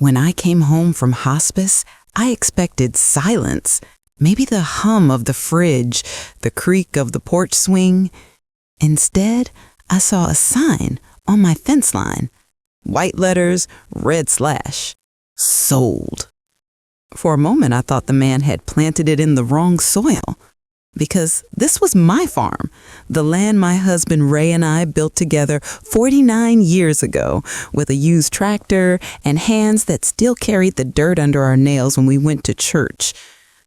When I came home from hospice, I expected silence, maybe the hum of the fridge, the creak of the porch swing. Instead, I saw a sign on my fence line. White letters, red slash. Sold. For a moment, I thought the man had planted it in the wrong soil. Because this was my farm, the land my husband Ray and I built together 49 years ago with a used tractor and hands that still carried the dirt under our nails when we went to church.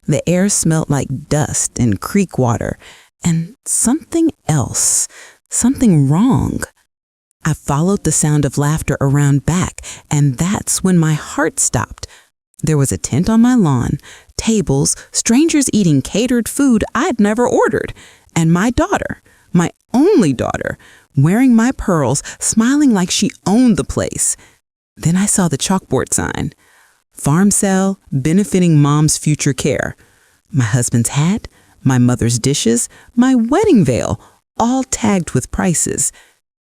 The air smelled like dust and creek water and something else, something wrong. I followed the sound of laughter around back, and that's when my heart stopped. There was a tent on my lawn, tables, strangers eating catered food I'd never ordered, and my daughter, my only daughter, wearing my pearls, smiling like she owned the place. Then I saw the chalkboard sign. Farm sale, benefiting Mom's future care. My husband's hat, my mother's dishes, my wedding veil, all tagged with prices.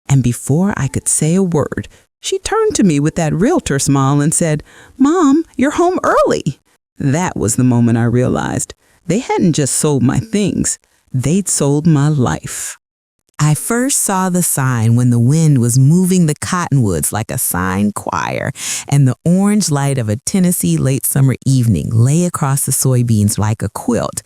And before I could say a word, she turned to me with that realtor smile and said, "Mom, you're home early." That was the moment I realized they hadn't just sold my things, they'd sold my life. I first saw the sign when the wind was moving the cottonwoods like a signed choir, and the orange light of a Tennessee late summer evening lay across the soybeans like a quilt.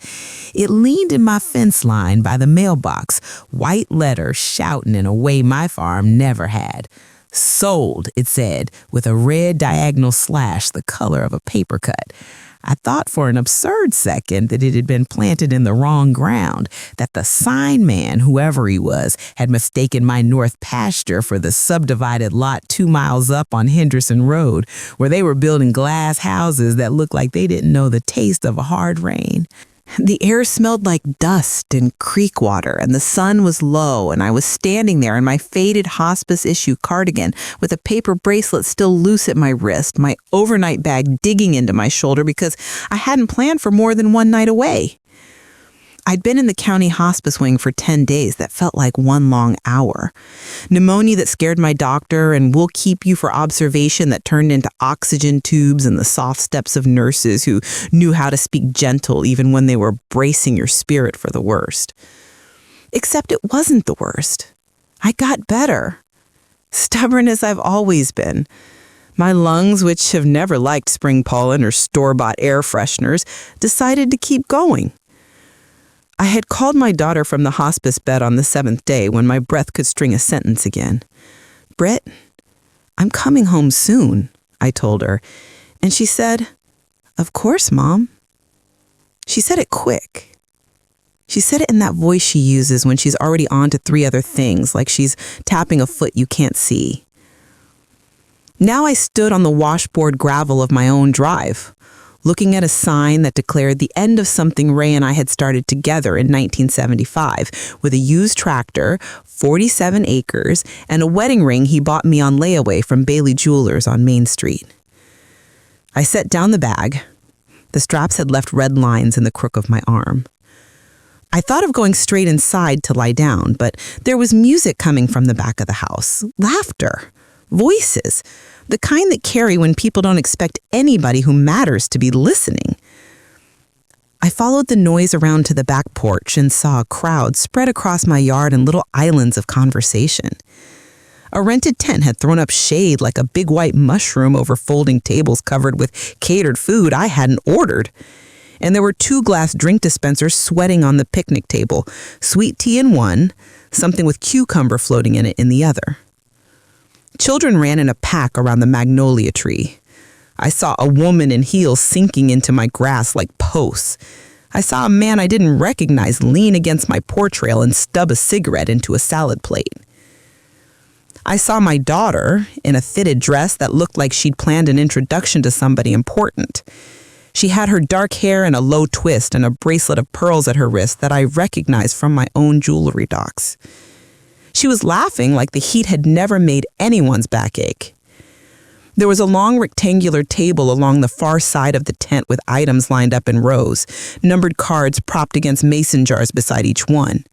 It leaned in my fence line by the mailbox, white letters shouting in a way my farm never had. Sold, it said, with a red diagonal slash the color of a paper cut. I thought for an absurd second that it had been planted in the wrong ground, that the sign man, whoever he was, had mistaken my north pasture for the subdivided lot 2 miles up on Henderson Road, where they were building glass houses that looked like they didn't know the taste of a hard rain. The air smelled like dust and creek water, and the sun was low, and I was standing there in my faded hospice-issue cardigan with a paper bracelet still loose at my wrist, my overnight bag digging into my shoulder because I hadn't planned for more than one night away. I'd been in the county hospice wing for 10 days that felt like one long hour. Pneumonia that scared my doctor, and "we'll keep you for observation" that turned into oxygen tubes, and the soft steps of nurses who knew how to speak gentle even when they were bracing your spirit for the worst. Except it wasn't the worst. I got better. Stubborn as I've always been. My lungs, which have never liked spring pollen or store-bought air fresheners, decided to keep going. I had called my daughter from the hospice bed on the 7th day when my breath could string a sentence again. "Britt, I'm coming home soon," I told her, and she said, "Of course, Mom." She said it quick. She said it in that voice she uses when she's already on to 3 other things, like she's tapping a foot you can't see. Now I stood on the washboard gravel of my own drive, looking at a sign that declared the end of something Ray and I had started together in 1975 with a used tractor, 47 acres, and a wedding ring he bought me on layaway from Bailey Jewelers on Main Street. I set down the bag. The straps had left red lines in the crook of my arm. I thought of going straight inside to lie down, but there was music coming from the back of the house. Laughter. Voices. The kind that carry when people don't expect anybody who matters to be listening. I followed the noise around to the back porch and saw a crowd spread across my yard in little islands of conversation. A rented tent had thrown up shade like a big white mushroom over folding tables covered with catered food I hadn't ordered. And there were 2 glass drink dispensers sweating on the picnic table, sweet tea in one, something with cucumber floating in it in the other. Children ran in a pack around the magnolia tree. I saw a woman in heels sinking into my grass like posts. I saw a man I didn't recognize lean against my porch rail and stub a cigarette into a salad plate. I saw my daughter in a fitted dress that looked like she'd planned an introduction to somebody important. She had her dark hair in a low twist and a bracelet of pearls at her wrist that I recognized from my own jewelry docks. She was laughing like the heat had never made anyone's back ache. There was a long rectangular table along the far side of the tent with items lined up in rows, numbered cards propped against mason jars beside each one.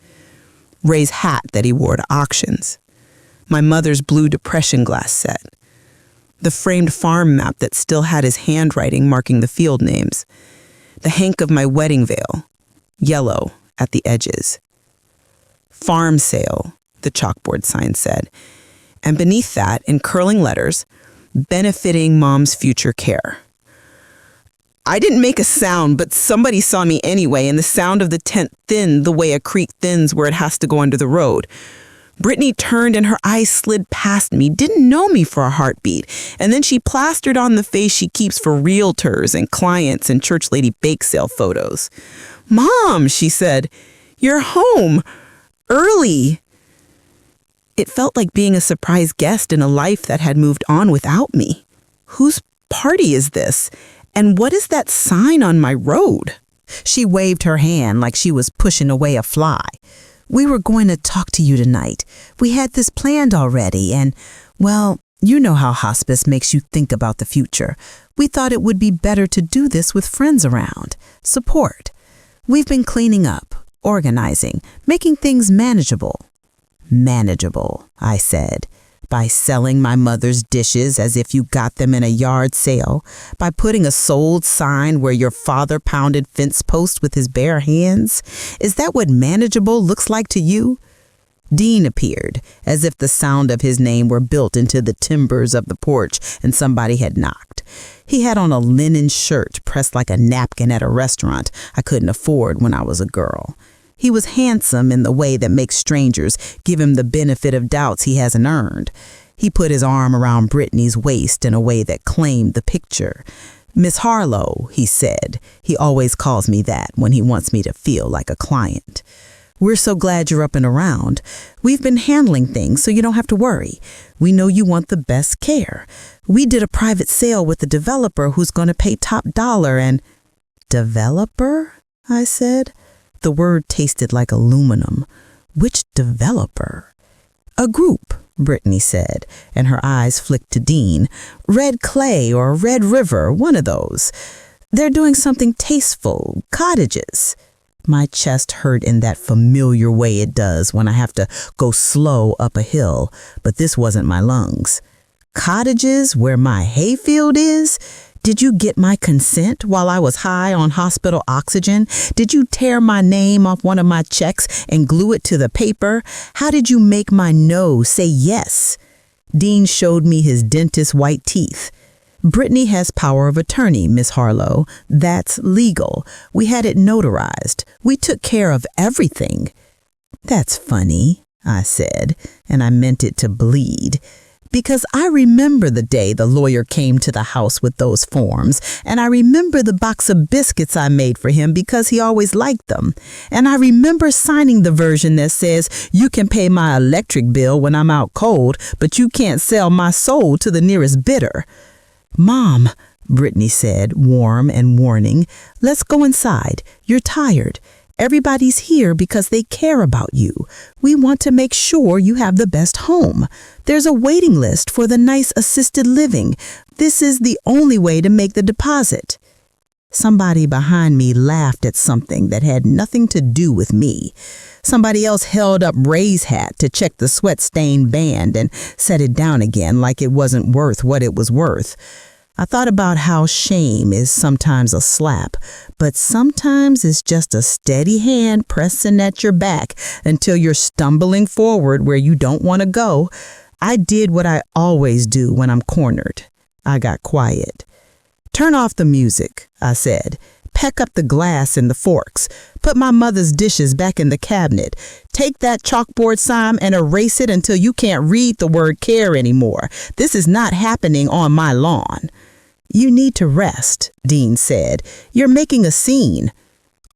Ray's hat that he wore to auctions. My mother's blue depression glass set. the framed farm map that still had his handwriting marking the field names, the hank of my wedding veil, yellow at the edges. Farm sale, the chalkboard sign said, and beneath that, in curling letters, benefiting Mom's future care. I didn't make a sound, but somebody saw me anyway, and the sound of the tent thinned the way a creek thins where it has to go under the road. Brittany turned and her eyes slid past me, didn't know me for a heartbeat, and then she plastered on the face she keeps for realtors and clients and church lady bake sale photos. "Mom," she said, "you're home. Early." It felt like being a surprise guest in a life that had moved on without me. Whose party is this? And what is that sign on my road? She waved her hand like she was pushing away a fly. "We were going to talk to you tonight. We had this planned already, and, well, you know how hospice makes you think about the future. We thought it would be better to do this with friends around. Support. We've been cleaning up, organizing, making things manageable." "Manageable," I said, "by selling my mother's dishes as if you got them in a yard sale, by putting a sold sign where your father pounded fence posts with his bare hands. Is that what manageable looks like to you?" Dean appeared, as if the sound of his name were built into the timbers of the porch and somebody had knocked. He had on a linen shirt pressed like a napkin at a restaurant I couldn't afford when I was a girl. He was handsome in the way that makes strangers give him the benefit of doubts he hasn't earned. He put his arm around Brittany's waist in a way that claimed the picture. "Miss Harlow," he said. He always calls me that when he wants me to feel like a client. "We're so glad you're up and around. We've been handling things so you don't have to worry. We know you want the best care. We did a private sale with the developer who's going to pay top dollar and—" "Developer?" I said. The word tasted like aluminum. "Which developer?" "A group," Brittany said, and her eyes flicked to Dean. "Red Clay or Red River, one of those. They're doing something tasteful, cottages." My chest hurt in that familiar way it does when I have to go slow up a hill, but this wasn't my lungs. "Cottages where my hayfield is? Did you get my consent while I was high on hospital oxygen? Did you tear my name off one of my checks and glue it to the paper? How did you make my no say yes?" Dean showed me his dentist's white teeth. "Brittany has power of attorney, Miss Harlow. That's legal. We had it notarized. We took care of everything." "That's funny," I said, and I meant it to bleed. Because I remember the day the lawyer came to the house with those forms, and I remember the box of biscuits I made for him because he always liked them, and I remember signing the version that says, "You can pay my electric bill when I'm out cold, but you can't sell my soul to the nearest bidder." "Mom," Brittany said, warm and warning, "let's go inside. You're tired. Everybody's here because they care about you. We want to make sure you have the best home. There's a waiting list for the nice assisted living. This is the only way to make the deposit." Somebody behind me laughed at something that had nothing to do with me. Somebody else held up Ray's hat to check the sweat-stained band and set it down again like it wasn't worth what it was worth. I thought about how shame is sometimes a slap, but sometimes it's just a steady hand pressing at your back until you're stumbling forward where you don't want to go. I did what I always do when I'm cornered. I got quiet. "Turn off the music," I said. "Peck up the glass and the forks. Put my mother's dishes back in the cabinet. Take that chalkboard sign and erase it until you can't read the word care anymore. This is not happening on my lawn." "You need to rest," Dean said. "You're making a scene."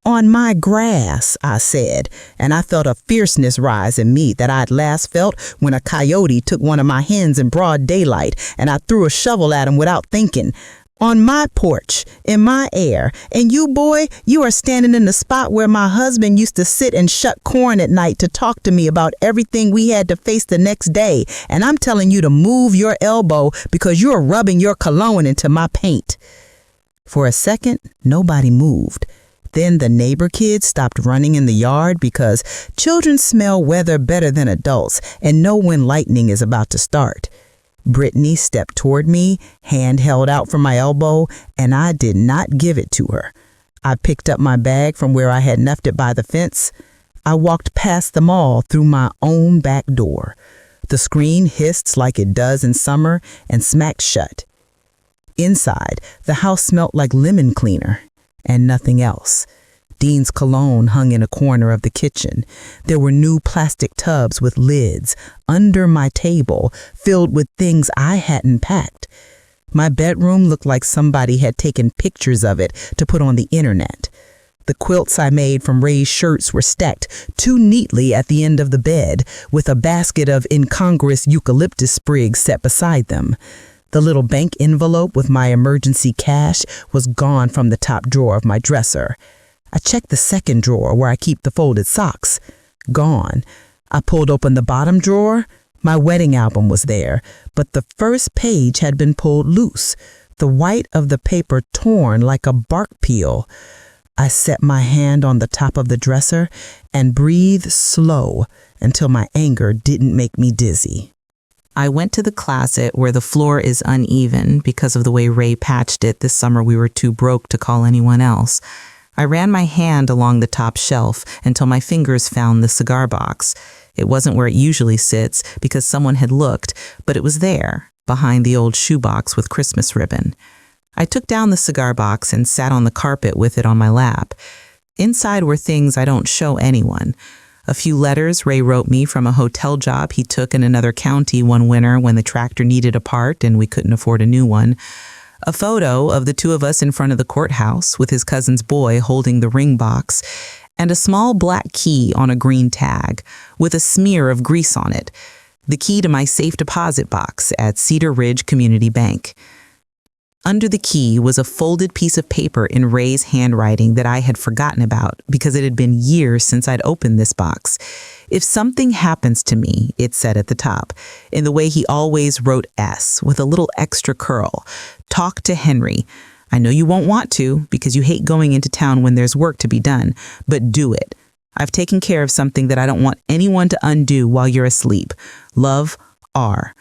"On my grass," I said, and I felt a fierceness rise in me that I'd last felt when a coyote took one of my hens in broad daylight and I threw a shovel at him without thinking. "On my porch, in my air, and you, boy, you are standing in the spot where my husband used to sit and shuck corn at night to talk to me about everything we had to face the next day, and I'm telling you to move your elbow because you are rubbing your cologne into my paint." For a second, nobody moved. Then the neighbor kids stopped running in the yard because children smell weather better than adults and know when lightning is about to start. Brittany stepped toward me, hand held out from my elbow, and I did not give it to her. I picked up my bag from where I had left it by the fence. I walked past them all through my own back door. The screen hissed like it does in summer and smacked shut. Inside, the house smelt like lemon cleaner and nothing else. Dean's cologne hung in a corner of the kitchen. There were new plastic tubs with lids under my table, filled with things I hadn't packed. My bedroom looked like somebody had taken pictures of it to put on the internet. The quilts I made from Ray's shirts were stacked too neatly at the end of the bed, with a basket of incongruous eucalyptus sprigs set beside them. The little bank envelope with my emergency cash was gone from the top drawer of my dresser. I checked the second drawer where I keep the folded socks. Gone. I pulled open the bottom drawer. My wedding album was there, but the first page had been pulled loose, the white of the paper torn like a bark peel. I set my hand on the top of the dresser and breathed slow until my anger didn't make me dizzy. I went to the closet where the floor is uneven because of the way Ray patched it this summer. We were too broke to call anyone else. I ran my hand along the top shelf until my fingers found the cigar box. It wasn't where it usually sits because someone had looked, but it was there, behind the old shoebox with Christmas ribbon. I took down the cigar box and sat on the carpet with it on my lap. Inside were things I don't show anyone. A few letters Ray wrote me from a hotel job he took in another county one winter when the tractor needed a part and we couldn't afford a new one. A photo of the two of us in front of the courthouse with his cousin's boy holding the ring box, and a small black key on a green tag with a smear of grease on it, the key to my safe deposit box at Cedar Ridge Community Bank. Under the key was a folded piece of paper in Ray's handwriting that I had forgotten about because it had been years since I'd opened this box. If something happens to me, it said at the top, in the way he always wrote S with a little extra curl, talk to Henry. I know you won't want to because you hate going into town when there's work to be done, but do it. I've taken care of something that I don't want anyone to undo while you're asleep. Love, R.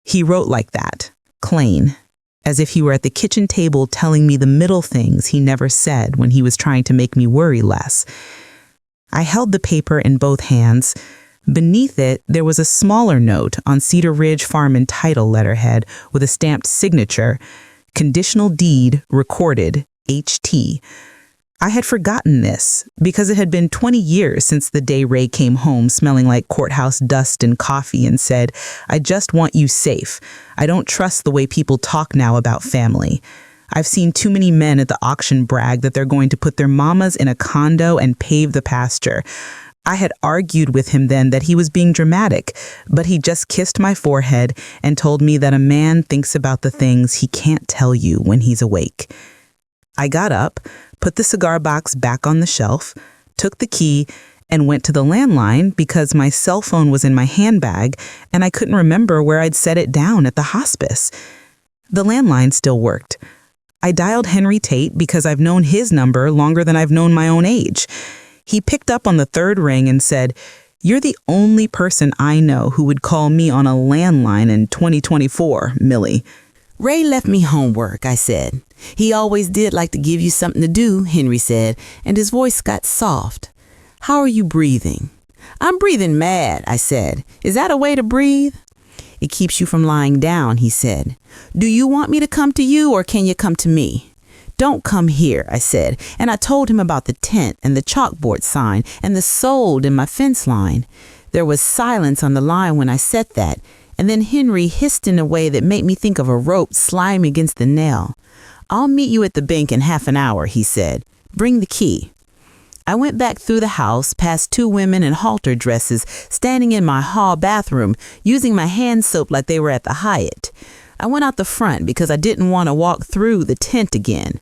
He wrote like that, plain, as if he were at the kitchen table telling me the middle things he never said when he was trying to make me worry less. I held the paper in both hands. Beneath it, there was a smaller note on Cedar Ridge Farm and Title letterhead with a stamped signature, Conditional Deed Recorded, HT. I had forgotten this because it had been 20 years since the day Ray came home smelling like courthouse dust and coffee and said, I just want you safe. I don't trust the way people talk now about family. I've seen too many men at the auction brag that they're going to put their mamas in a condo and pave the pasture. I had argued with him then that he was being dramatic, but he just kissed my forehead and told me that a man thinks about the things he can't tell you when he's awake. I got up, put the cigar box back on the shelf, took the key, and went to the landline because my cell phone was in my handbag and I couldn't remember where I'd set it down at the hospice. The landline still worked. I dialed Henry Tate because I've known his number longer than I've known my own age. He picked up on the third ring and said, You're the only person I know who would call me on a landline in 2024, Millie. Ray left me homework, I said. He always did like to give you something to do, Henry said, and his voice got soft. How are you breathing? I'm breathing mad, I said. Is that a way to breathe? It keeps you from lying down, he said. Do you want me to come to you or can you come to me? Don't come here, I said, and I told him about the tent and the chalkboard sign and the sold in my fence line. There was silence on the line when I said that, and then Henry hissed in a way that made me think of a rope sliding against the nail. I'll meet you at the bank in half an hour, he said. Bring the key. I went back through the house, past two women in halter dresses, standing in my hall bathroom, using my hand soap like they were at the Hyatt. I went out the front because I didn't want to walk through the tent again.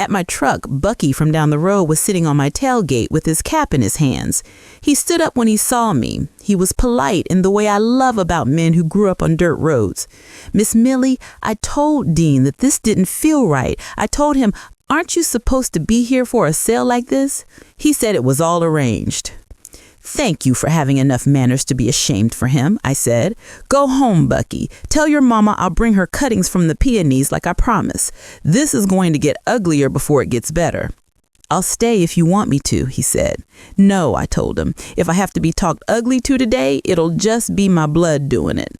At my truck, Bucky from down the road was sitting on my tailgate with his cap in his hands. He stood up when he saw me. He was polite in the way I love about men who grew up on dirt roads. Miss Millie, I told Dean that this didn't feel right. I told him, aren't you supposed to be here for a sale like this? He said it was all arranged. Thank you for having enough manners to be ashamed for him, I said. Go home, Bucky. Tell your mama I'll bring her cuttings from the peonies like I promised. This is going to get uglier before it gets better. I'll stay if you want me to, he said. No, I told him. If I have to be talked ugly to today, it'll just be my blood doing it.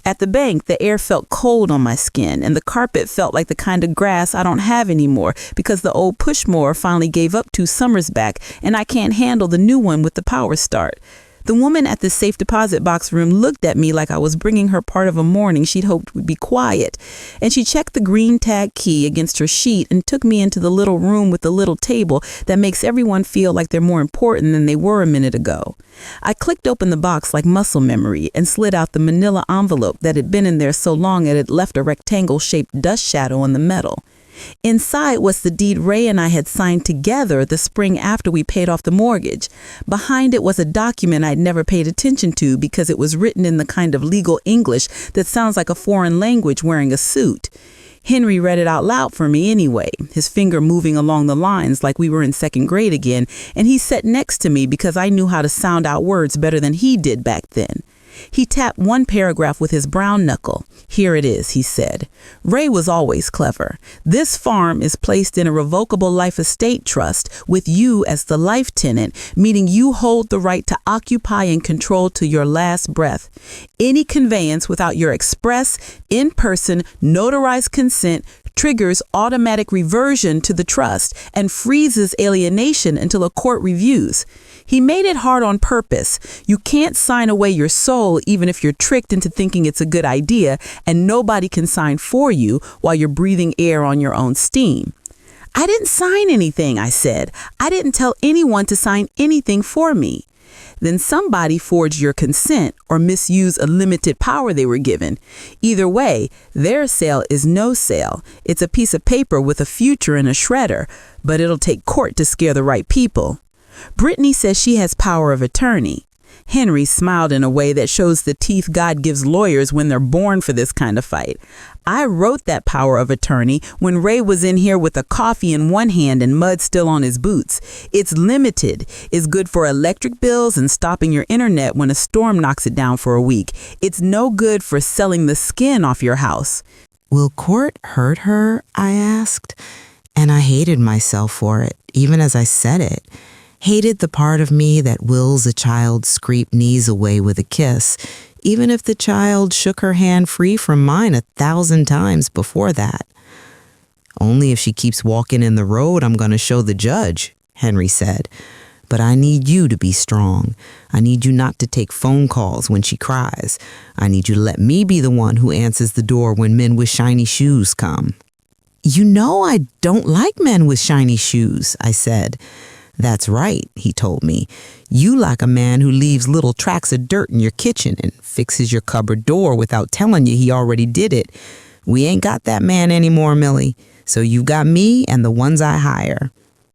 At the bank, the air felt cold on my skin, and the carpet felt like the kind of grass I don't have anymore because the old push mower finally gave up 2 summers back, and I can't handle the new one with the power start. The woman at the safe deposit box room looked at me like I was bringing her part of a morning she'd hoped would be quiet, and she checked the green tag key against her sheet and took me into the little room with the little table that makes everyone feel like they're more important than they were a minute ago. I clicked open the box like muscle memory and slid out the manila envelope that had been in there so long it had left a rectangle-shaped dust shadow on the metal. Inside was the deed Ray and I had signed together the spring after we paid off the mortgage. Behind it was a document I'd never paid attention to because it was written in the kind of legal English that sounds like a foreign language wearing a suit. Henry read it out loud for me anyway, his finger moving along the lines like we were in 2nd grade again, and he sat next to me because I knew how to sound out words better than he did back then. He tapped one paragraph with his brown knuckle. Here it is, he said. Ray was always clever. This farm is placed in a revocable life estate trust with you as the life tenant, meaning you hold the right to occupy and control to your last breath. Any conveyance without your express, in-person, notarized consent triggers automatic reversion to the trust and freezes alienation until a court reviews. He made it hard on purpose. You can't sign away your soul even if you're tricked into thinking it's a good idea, and nobody can sign for you while you're breathing air on your own steam. I didn't sign anything, I said. I didn't tell anyone to sign anything for me. Then somebody forged your consent or misused a limited power they were given. Either way, their sale is no sale. It's a piece of paper with a future in a shredder, but it'll take court to scare the right people. Brittany says she has power of attorney. Henry smiled in a way that shows the teeth God gives lawyers when they're born for this kind of fight. I wrote that power of attorney when Ray was in here with a coffee in one hand and mud still on his boots. It's limited. It's good for electric bills and stopping your internet when a storm knocks it down for a week. It's no good for selling the skin off your house. Will court hurt her? I asked, and I hated myself for it, even as I said it. Hated the part of me that wills a child scrape knees away with a kiss, even if the child shook her hand free from mine 1,000 times before that. Only if she keeps walking in the road I'm going to show the judge, Henry said. But I need you to be strong. I need you not to take phone calls when she cries. I need you to let me be the one who answers the door when men with shiny shoes come. You know I don't like men with shiny shoes, I said. That's right, he told me. You like a man who leaves little tracks of dirt in your kitchen and fixes your cupboard door without telling you he already did it. We ain't got that man anymore, Millie. So you got me and the ones I hire.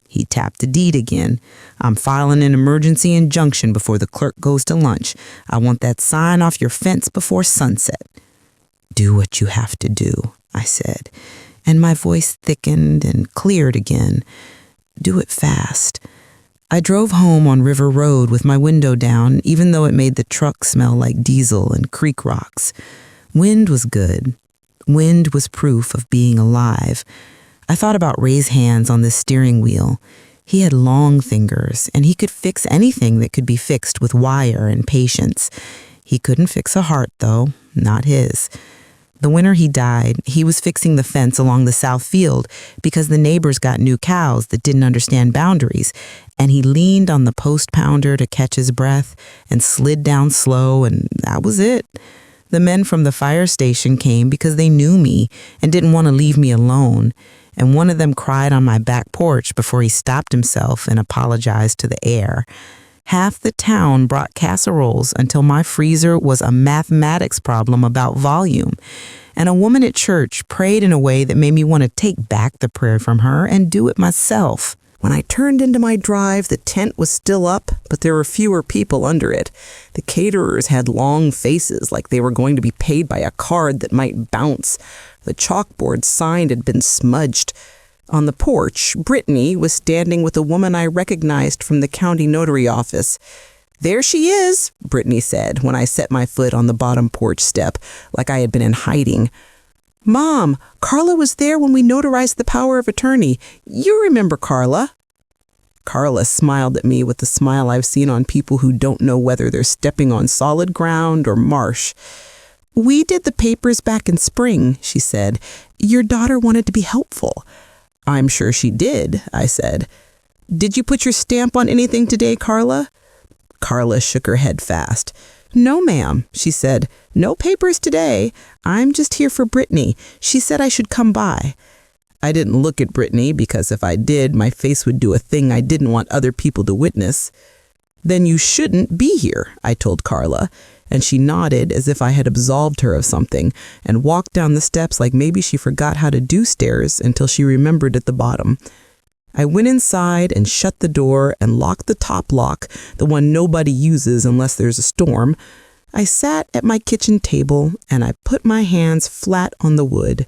He tapped the deed again. I'm filing an emergency injunction before the clerk goes to lunch. I want that sign off your fence before sunset. Do what you have to do, I said, and my voice thickened and cleared again. Do it fast. I drove home on River Road with my window down, even though it made the truck smell like diesel and creek rocks. Wind was good. Wind was proof of being alive. I thought about Ray's hands on the steering wheel. He had long fingers, and he could fix anything that could be fixed with wire and patience. He couldn't fix a heart, though, not his. The winter he died, he was fixing the fence along the south field because the neighbors got new cows that didn't understand boundaries, and he leaned on the post pounder to catch his breath and slid down slow, and that was it. The men from the fire station came because they knew me and didn't want to leave me alone, and one of them cried on my back porch before he stopped himself and apologized to the air. Half the town brought casseroles until my freezer was a mathematics problem about volume. And a woman at church prayed in a way that made me want to take back the prayer from her and do it myself. When I turned into my drive, the tent was still up, but there were fewer people under it. The caterers had long faces like they were going to be paid by a card that might bounce. The chalkboard sign had been smudged. On the porch, Brittany was standing with a woman I recognized from the county notary office. There she is, Brittany said when I set my foot on the bottom porch step, like I had been in hiding. Mom, Carla was there when we notarized the power of attorney. You remember Carla? Carla smiled at me with the smile I've seen on people who don't know whether they're stepping on solid ground or marsh. We did the papers back in spring, she said. Your daughter wanted to be helpful. I'm sure she did, I said. Did you put your stamp on anything today, Carla? Carla shook her head fast. No, ma'am, she said. No papers today. I'm just here for Brittany. She said I should come by. I didn't look at Brittany because if I did, my face would do a thing I didn't want other people to witness. Then you shouldn't be here, I told Carla, and she nodded as if I had absolved her of something and walked down the steps like maybe she forgot how to do stairs until she remembered at the bottom. I went inside and shut the door and locked the top lock, the one nobody uses unless there's a storm. I sat at my kitchen table and I put my hands flat on the wood.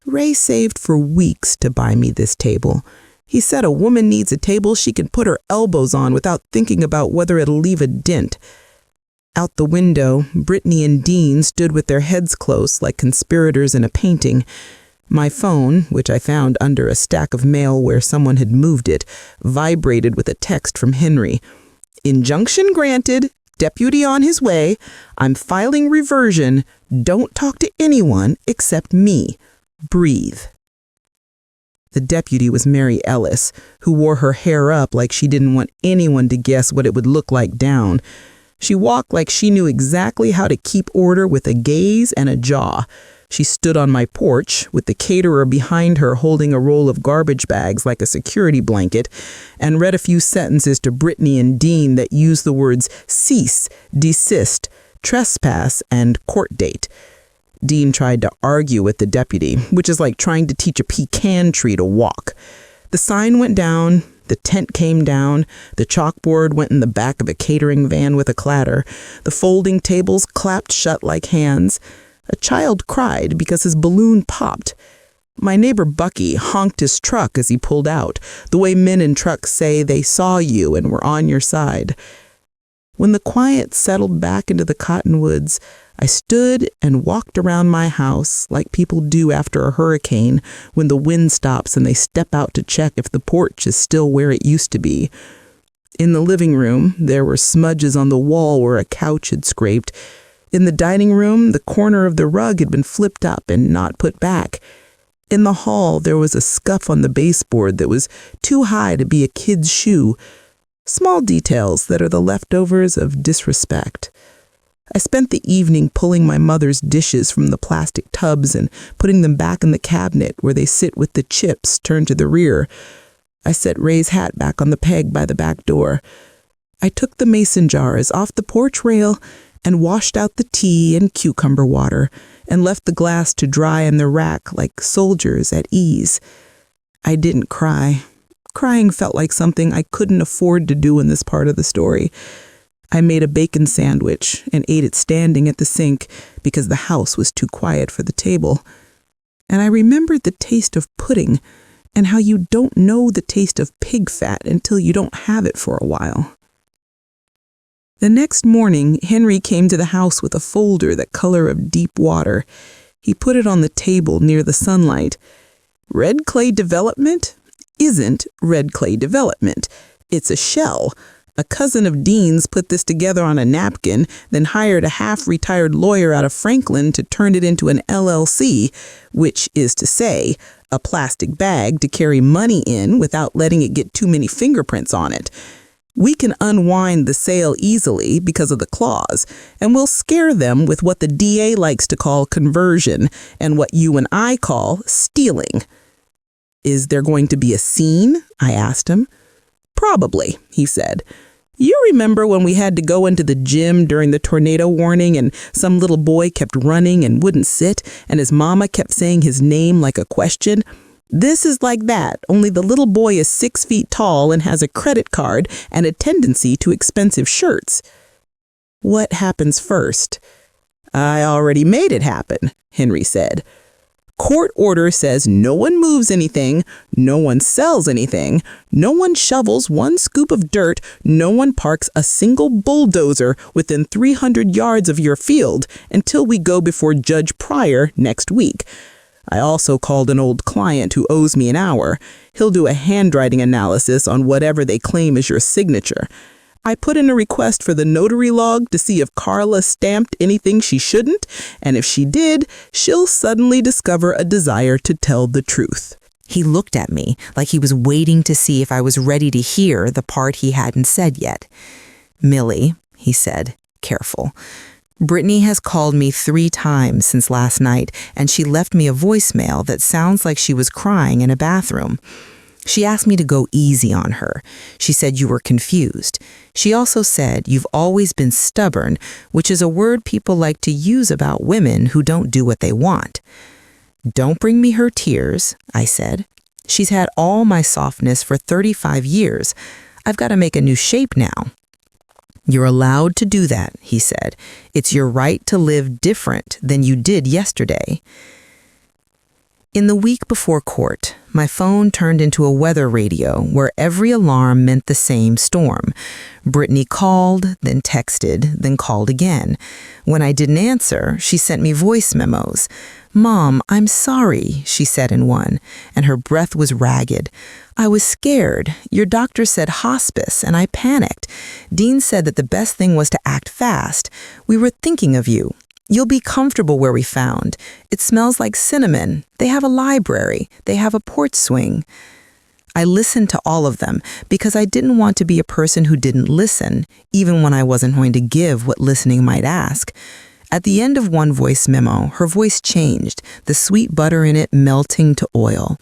Ray saved for weeks to buy me this table. He said a woman needs a table she can put her elbows on without thinking about whether it'll leave a dent. Out the window, Brittany and Dean stood with their heads close like conspirators in a painting. My phone, which I found under a stack of mail where someone had moved it, vibrated with a text from Henry. Injunction granted. Deputy on his way. I'm filing reversion. Don't talk to anyone except me. Breathe. The deputy was Mary Ellis, who wore her hair up like she didn't want anyone to guess what it would look like down. She walked like she knew exactly how to keep order with a gaze and a jaw. She stood on my porch, with the caterer behind her holding a roll of garbage bags like a security blanket, and read a few sentences to Brittany and Dean that used the words cease, desist, trespass, and court date. Dean tried to argue with the deputy, which is like trying to teach a pecan tree to walk. The sign went down, the tent came down, the chalkboard went in the back of a catering van with a clatter, the folding tables clapped shut like hands. A child cried because his balloon popped. My neighbor Bucky honked his truck as he pulled out, the way men in trucks say they saw you and were on your side. When the quiet settled back into the cottonwoods, I stood and walked around my house like people do after a hurricane when the wind stops and they step out to check if the porch is still where it used to be. In the living room, there were smudges on the wall where a couch had scraped. In the dining room, the corner of the rug had been flipped up and not put back. In the hall, there was a scuff on the baseboard that was too high to be a kid's shoe. Small details that are the leftovers of disrespect. I spent the evening pulling my mother's dishes from the plastic tubs and putting them back in the cabinet where they sit with the chips turned to the rear. I set Ray's hat back on the peg by the back door. I took the mason jars off the porch rail and washed out the tea and cucumber water and left the glass to dry in the rack like soldiers at ease. I didn't cry. Crying felt like something I couldn't afford to do in this part of the story. I made a bacon sandwich and ate it standing at the sink because the house was too quiet for the table. And I remembered the taste of pudding and how you don't know the taste of pig fat until you don't have it for a while. The next morning, Henry came to the house with a folder the color of deep water. He put it on the table near the sunlight. Red clay development isn't red clay development. It's a shell. A cousin of Dean's put this together on a napkin, then hired a half-retired lawyer out of Franklin to turn it into an LLC, which is to say, a plastic bag to carry money in without letting it get too many fingerprints on it. We can unwind the sale easily because of the clause, and we'll scare them with what the DA likes to call conversion and what you and I call stealing. Is there going to be a scene? I asked him. Probably, he said. You remember when we had to go into the gym during the tornado warning and some little boy kept running and wouldn't sit and his mama kept saying his name like a question? This is like that, only the little boy is 6 feet tall and has a credit card and a tendency to expensive shirts. What happens first? I already made it happen, Henry said. Court order says no one moves anything, no one sells anything, no one shovels one scoop of dirt, no one parks a single bulldozer within 300 yards of your field until we go before Judge Pryor next week. I also called an old client who owes me an hour. He'll do a handwriting analysis on whatever they claim is your signature. I put in a request for the notary log to see if Carla stamped anything she shouldn't, and if she did, she'll suddenly discover a desire to tell the truth. He looked at me like he was waiting to see if I was ready to hear the part he hadn't said yet. "Millie," he said, careful. "Brittany has called me 3 times since last night, and she left me a voicemail that sounds like she was crying in a bathroom. She asked me to go easy on her. She said you were confused. She also said you've always been stubborn, which is a word people like to use about women who don't do what they want." "Don't bring me her tears," I said. "She's had all my softness for 35 years. I've got to make a new shape now." "You're allowed to do that," he said. "It's your right to live different than you did yesterday." In the week before court, my phone turned into a weather radio where every alarm meant the same storm. Brittany called, then texted, then called again. When I didn't answer, she sent me voice memos. "Mom, I'm sorry," she said in one, and her breath was ragged. "I was scared. Your doctor said hospice, and I panicked. Dean said that the best thing was to act fast. We were thinking of you. You'll be comfortable where we found. It smells like cinnamon. They have a library. They have a porch swing." I listened to all of them because I didn't want to be a person who didn't listen, even when I wasn't going to give what listening might ask. At the end of one voice memo, her voice changed, the sweet butter in it melting to oil.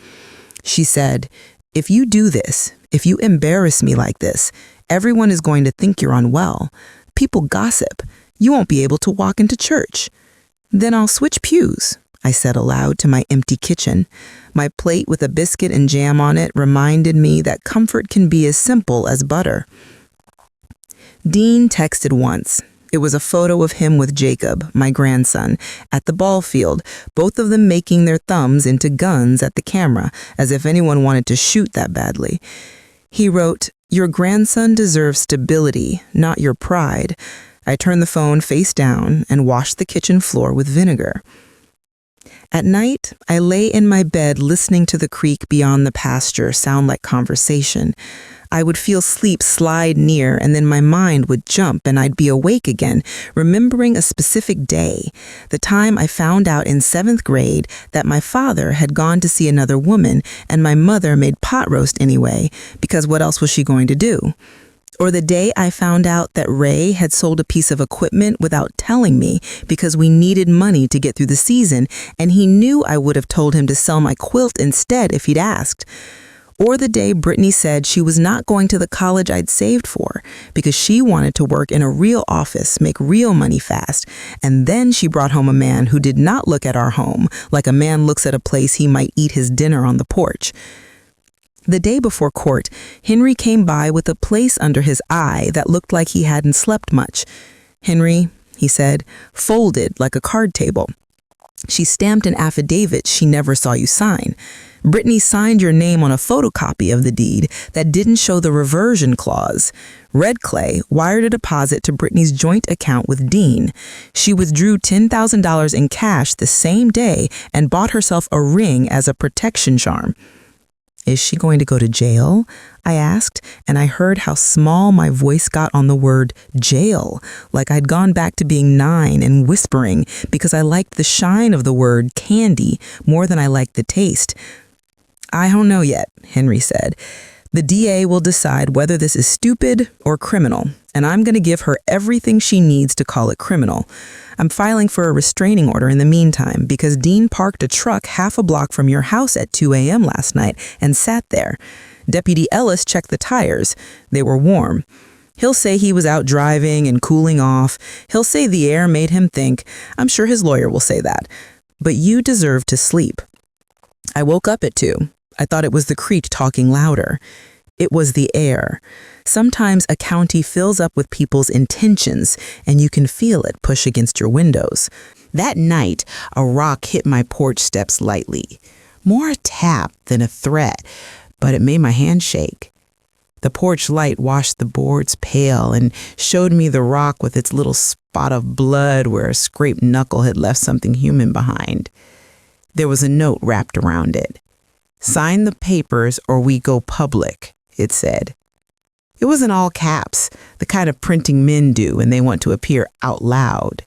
She said, "If you do this, if you embarrass me like this, everyone is going to think you're unwell. People gossip. You won't be able to walk into church." "Then I'll switch pews," I said aloud to my empty kitchen. My plate with a biscuit and jam on it reminded me that comfort can be as simple as butter. Dean texted once. It was a photo of him with Jacob, my grandson, at the ball field, both of them making their thumbs into guns at the camera, as if anyone wanted to shoot that badly. He wrote, "Your grandson deserves stability, not your pride." I turned the phone face down and washed the kitchen floor with vinegar. At night, I lay in my bed listening to the creek beyond the pasture sound like conversation. I would feel sleep slide near, and then my mind would jump and I'd be awake again, remembering a specific day, the time I found out in 7th grade that my father had gone to see another woman and my mother made pot roast anyway, because what else was she going to do? Or the day I found out that Ray had sold a piece of equipment without telling me because we needed money to get through the season, and he knew I would have told him to sell my quilt instead if he'd asked. Or the day Brittany said she was not going to the college I'd saved for because she wanted to work in a real office, make real money fast, and then she brought home a man who did not look at our home like a man looks at a place he might eat his dinner on the porch. The day before court, Henry came by with a place under his eye that looked like he hadn't slept much. "Henry," he said, "folded like a card table. She stamped an affidavit she never saw you sign. Brittany signed your name on a photocopy of the deed that didn't show the reversion clause. Red Clay wired a deposit to Brittany's joint account with Dean. She withdrew $10,000 in cash the same day and bought herself a ring as a protection charm." "Is she going to go to jail?" I asked, and I heard how small my voice got on the word jail, like I'd gone back to being 9 and whispering because I liked the shine of the word candy more than I liked the taste. "I don't know yet," Henry said. "The DA will decide whether this is stupid or criminal, and I'm going to give her everything she needs to call it criminal. I'm filing for a restraining order in the meantime because Dean parked a truck half a block from your house at 2 a.m. last night and sat there. Deputy Ellis checked the tires. They were warm. He'll say he was out driving and cooling off. He'll say the air made him think. I'm sure his lawyer will say that. But you deserve to sleep." I woke up at 2. I thought it was the creek talking louder. It was the air. Sometimes a county fills up with people's intentions, and you can feel it push against your windows. That night, a rock hit my porch steps lightly. More a tap than a threat, but it made my hand shake. The porch light washed the boards pale and showed me the rock with its little spot of blood where a scraped knuckle had left something human behind. There was a note wrapped around it. "Sign the papers or we go public," it said. It was in all caps, the kind of printing men do when they want to appear out loud.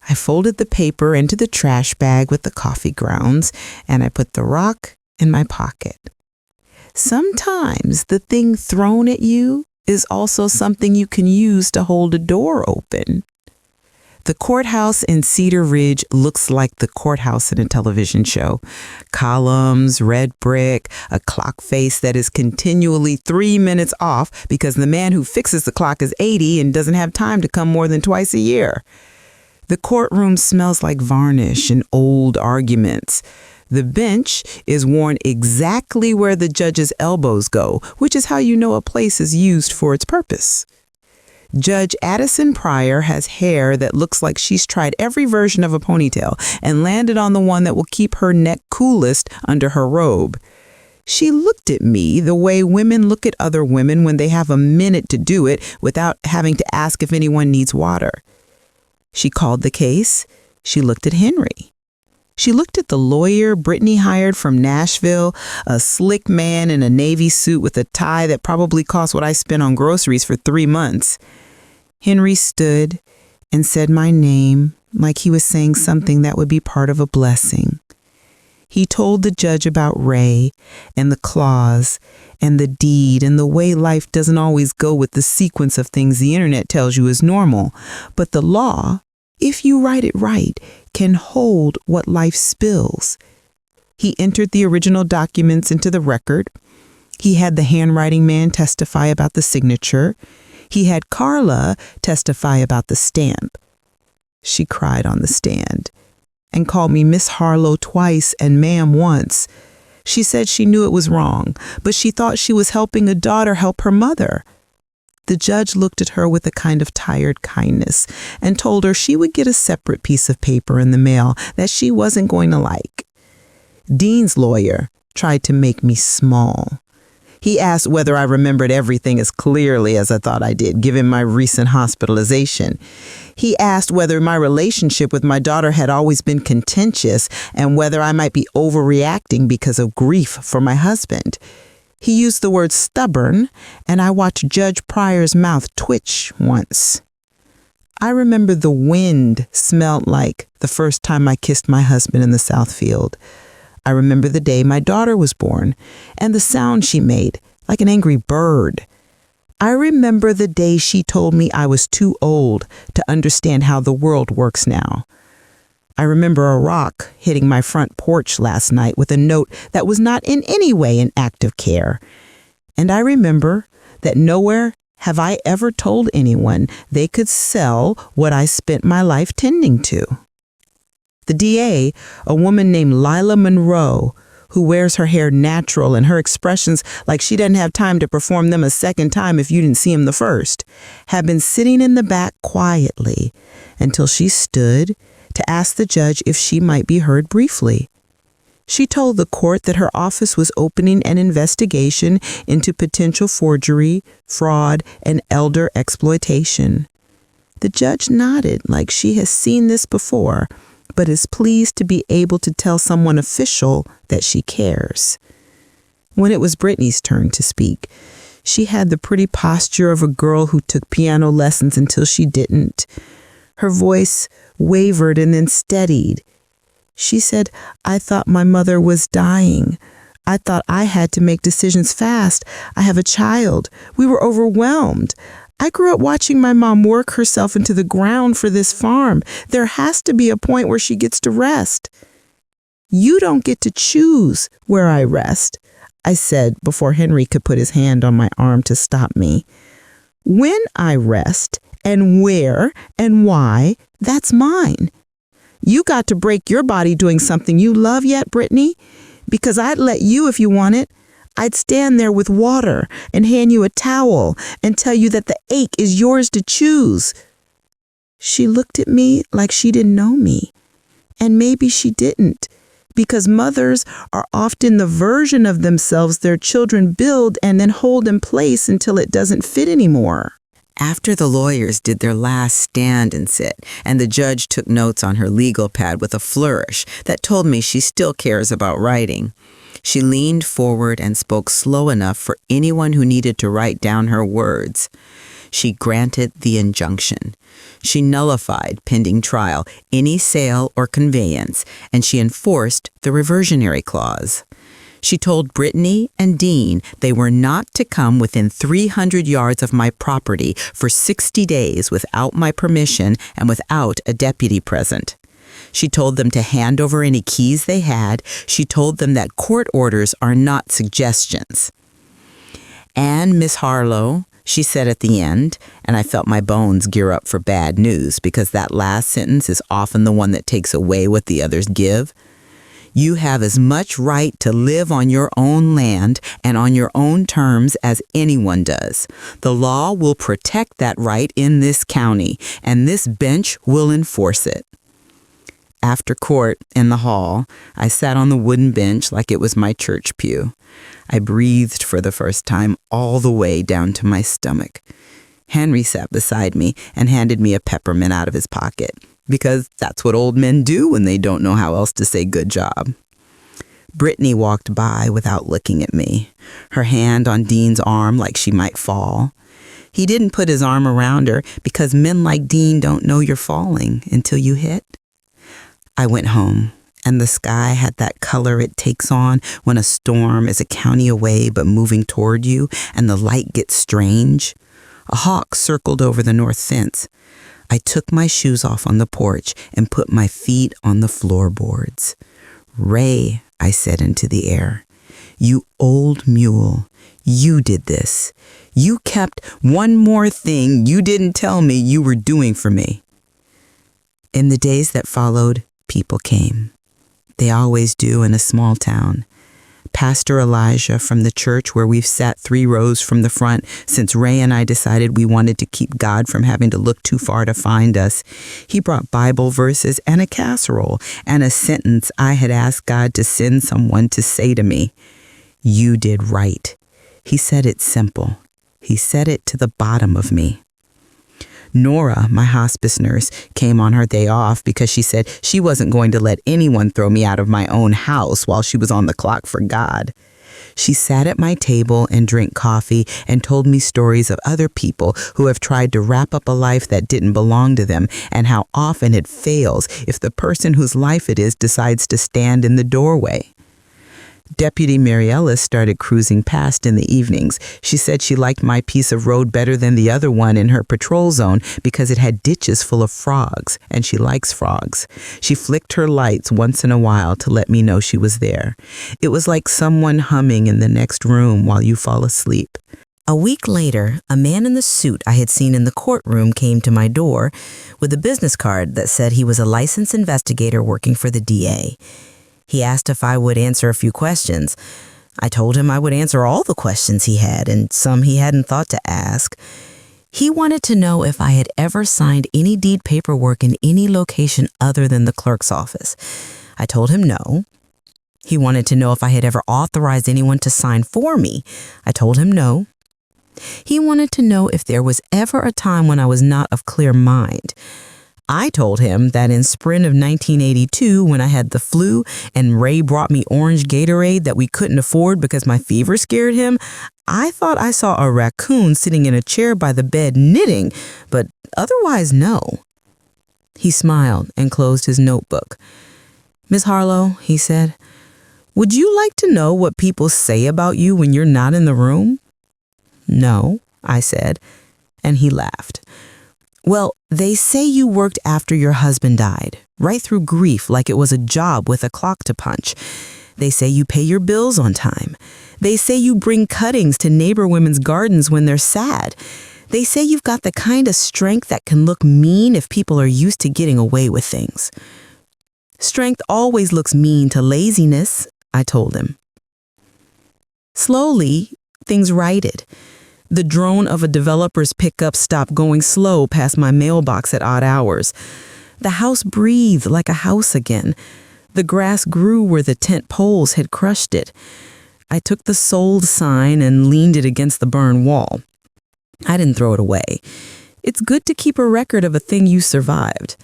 I folded the paper into the trash bag with the coffee grounds, and I put the rock in my pocket. Sometimes the thing thrown at you is also something you can use to hold a door open. The courthouse in Cedar Ridge looks like the courthouse in a television show. Columns, red brick, a clock face that is continually 3 minutes off because the man who fixes the clock is 80 and doesn't have time to come more than twice a year. The courtroom smells like varnish and old arguments. The bench is worn exactly where the judge's elbows go, which is how you know a place is used for its purpose. Judge Addison Pryor has hair that looks like she's tried every version of a ponytail and landed on the one that will keep her neck coolest under her robe. She looked at me the way women look at other women when they have a minute to do it without having to ask if anyone needs water. She called the case. She looked at Henry. She looked at the lawyer Brittany hired from Nashville, a slick man in a navy suit with a tie that probably cost what I spent on groceries for 3 months. Henry stood and said my name like he was saying something that would be part of a blessing. He told the judge about Ray and the clause and the deed and the way life doesn't always go with the sequence of things the internet tells you is normal, but the law, if you write it right, can hold what life spills. He entered the original documents into the record. He had the handwriting man testify about the signature. He had Carla testify about the stamp. She cried on the stand and called me Miss Harlow twice and ma'am once. She said she knew it was wrong, but she thought she was helping a daughter help her mother. The judge looked at her with a kind of tired kindness and told her she would get a separate piece of paper in the mail that she wasn't going to like. Dean's lawyer tried to make me small. He asked whether I remembered everything as clearly as I thought I did, given my recent hospitalization. He asked whether my relationship with my daughter had always been contentious and whether I might be overreacting because of grief for my husband. He used the word stubborn, and I watched Judge Pryor's mouth twitch once. I remember the wind smelled like the first time I kissed my husband in the South Field. I remember the day my daughter was born and the sound she made, like an angry bird. I remember the day she told me I was too old to understand how the world works now. I remember a rock hitting my front porch last night with a note that was not in any way an act of care. And I remember that nowhere have I ever told anyone they could sell what I spent my life tending to. The DA, a woman named Lila Monroe, who wears her hair natural and her expressions like she doesn't have time to perform them a second time if you didn't see them the first, had been sitting in the back quietly until she stood to ask the judge if she might be heard briefly. She told the court that her office was opening an investigation into potential forgery, fraud, and elder exploitation. The judge nodded like she has seen this before, but is pleased to be able to tell someone official that she cares. When it was Brittany's turn to speak, she had the pretty posture of a girl who took piano lessons until she didn't. Her voice wavered and then steadied. She said, "I thought my mother was dying. I thought I had to make decisions fast. I have a child. We were overwhelmed. I grew up watching my mom work herself into the ground for this farm. There has to be a point where she gets to rest." "You don't get to choose where I rest," I said before Henry could put his hand on my arm to stop me. "When I rest and where and why, that's mine. You got to break your body doing something you love yet, Brittany? Because I'd let you if you want it. I'd stand there with water and hand you a towel and tell you that the ache is yours to choose. She looked at me like she didn't know me. And maybe she didn't, because mothers are often the version of themselves their children build and then hold in place until it doesn't fit anymore. After the lawyers did their last stand and sit, and the judge took notes on her legal pad with a flourish that told me she still cares about writing, she leaned forward and spoke slow enough for anyone who needed to write down her words. She granted the injunction. She nullified, pending trial, any sale or conveyance, and she enforced the reversionary clause. She told Brittany and Dean they were not to come within 300 yards of my property for 60 days without my permission and without a deputy present. She told them to hand over any keys they had. She told them that court orders are not suggestions. And Miss Harlow, she said at the end, and I felt my bones gear up for bad news because that last sentence is often the one that takes away what the others give. You have as much right to live on your own land and on your own terms as anyone does. The law will protect that right in this county, and this bench will enforce it. After court, in the hall, I sat on the wooden bench like it was my church pew. I breathed for the first time all the way down to my stomach. Henry sat beside me and handed me a peppermint out of his pocket, because that's what old men do when they don't know how else to say good job. Brittany walked by without looking at me, her hand on Dean's arm like she might fall. He didn't put his arm around her because men like Dean don't know you're falling until you hit. I went home, and the sky had that color it takes on when a storm is a county away but moving toward you, and the light gets strange. A hawk circled over the north fence. I took my shoes off on the porch and put my feet on the floorboards. "Ray," I said into the air, "you old mule, you did this. You kept one more thing you didn't tell me you were doing for me." In the days that followed, people came. They always do in a small town. Pastor Elijah from the church where we've sat 3 rows from the front since Ray and I decided we wanted to keep God from having to look too far to find us. He brought Bible verses and a casserole and a sentence I had asked God to send someone to say to me. "You did right." He said it simple. He said it to the bottom of me. Nora, my hospice nurse, came on her day off because she said she wasn't going to let anyone throw me out of my own house while she was on the clock for God. She sat at my table and drank coffee and told me stories of other people who have tried to wrap up a life that didn't belong to them and how often it fails if the person whose life it is decides to stand in the doorway. Deputy Mary Ellis started cruising past in the evenings. She said she liked my piece of road better than the other one in her patrol zone because it had ditches full of frogs, and she likes frogs. She flicked her lights once in a while to let me know she was there. It was like someone humming in the next room while you fall asleep. A week later, a man in the suit I had seen in the courtroom came to my door with a business card that said he was a licensed investigator working for the DA. He asked if I would answer a few questions. I told him I would answer all the questions he had and some he hadn't thought to ask. He wanted to know if I had ever signed any deed paperwork in any location other than the clerk's office. I told him no. He wanted to know if I had ever authorized anyone to sign for me. I told him no. He wanted to know if there was ever a time when I was not of clear mind. I told him that in spring of 1982, when I had the flu and Ray brought me orange Gatorade that we couldn't afford because my fever scared him, I thought I saw a raccoon sitting in a chair by the bed knitting, but otherwise no. He smiled and closed his notebook. "Miss Harlow," he said, "would you like to know what people say about you when you're not in the room?" "No," I said, and he laughed. "Well, they say you worked after your husband died, right through grief like it was a job with a clock to punch. They say you pay your bills on time. They say you bring cuttings to neighbor women's gardens when they're sad. They say you've got the kind of strength that can look mean if people are used to getting away with things." "Strength always looks mean to laziness," I told him. Slowly, things righted. The drone of a developer's pickup stopped going slow past my mailbox at odd hours. The house breathed like a house again. The grass grew where the tent poles had crushed it. I took the sold sign and leaned it against the burn wall. I didn't throw it away. It's good to keep a record of a thing you survived.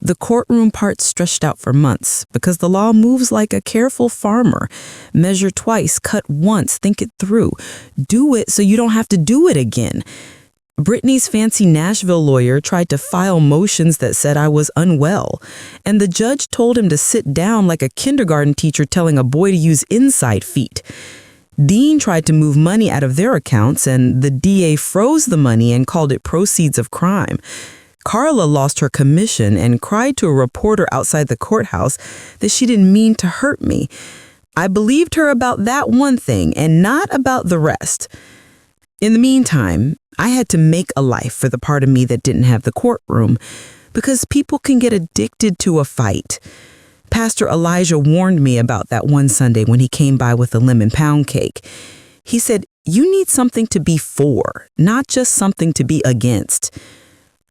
The courtroom part stretched out for months because the law moves like a careful farmer. Measure twice, cut once, think it through. Do it so you don't have to do it again. Brittany's fancy Nashville lawyer tried to file motions that said I was unwell, and the judge told him to sit down like a kindergarten teacher telling a boy to use inside feet. Dean tried to move money out of their accounts, and the DA froze the money and called it proceeds of crime. Carla lost her commission and cried to a reporter outside the courthouse that she didn't mean to hurt me. I believed her about that one thing and not about the rest. In the meantime, I had to make a life for the part of me that didn't have the courtroom, because people can get addicted to a fight. Pastor Elijah warned me about that one Sunday when he came by with a lemon pound cake. He said, "You need something to be for, not just something to be against."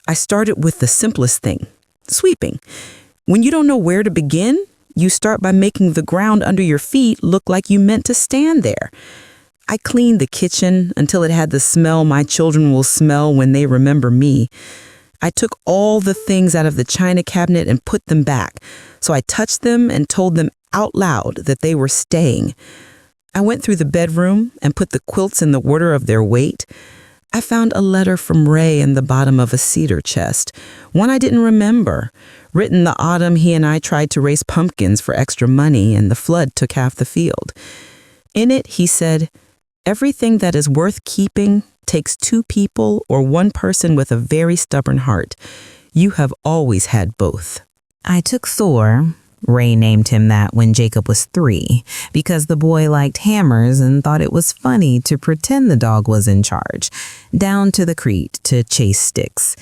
I started with the simplest thing, sweeping. When you don't know where to begin, you start by making the ground under your feet look like you meant to stand there. I cleaned the kitchen until it had the smell my children will smell when they remember me. I took all the things out of the china cabinet and put them back, so I touched them and told them out loud that they were staying. I went through the bedroom and put the quilts in the order of their weight. I found a letter from Ray in the bottom of a cedar chest, one I didn't remember, written the autumn he and I tried to raise pumpkins for extra money and the flood took half the field. In it, he said, "Everything that is worth keeping takes two people or one person with a very stubborn heart. You have always had both." I took Thor, Ray named him that when Jacob was 3, because the boy liked hammers and thought it was funny to pretend the dog was in charge, down to the crete to chase sticks.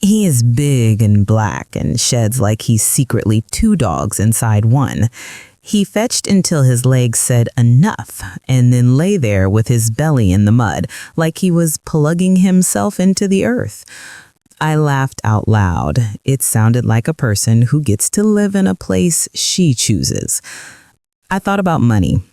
He is big and black and sheds like he's secretly 2 dogs inside one. He fetched until his legs said enough and then lay there with his belly in the mud like he was plugging himself into the earth. I laughed out loud. It sounded like a person who gets to live in a place she chooses. I thought about money.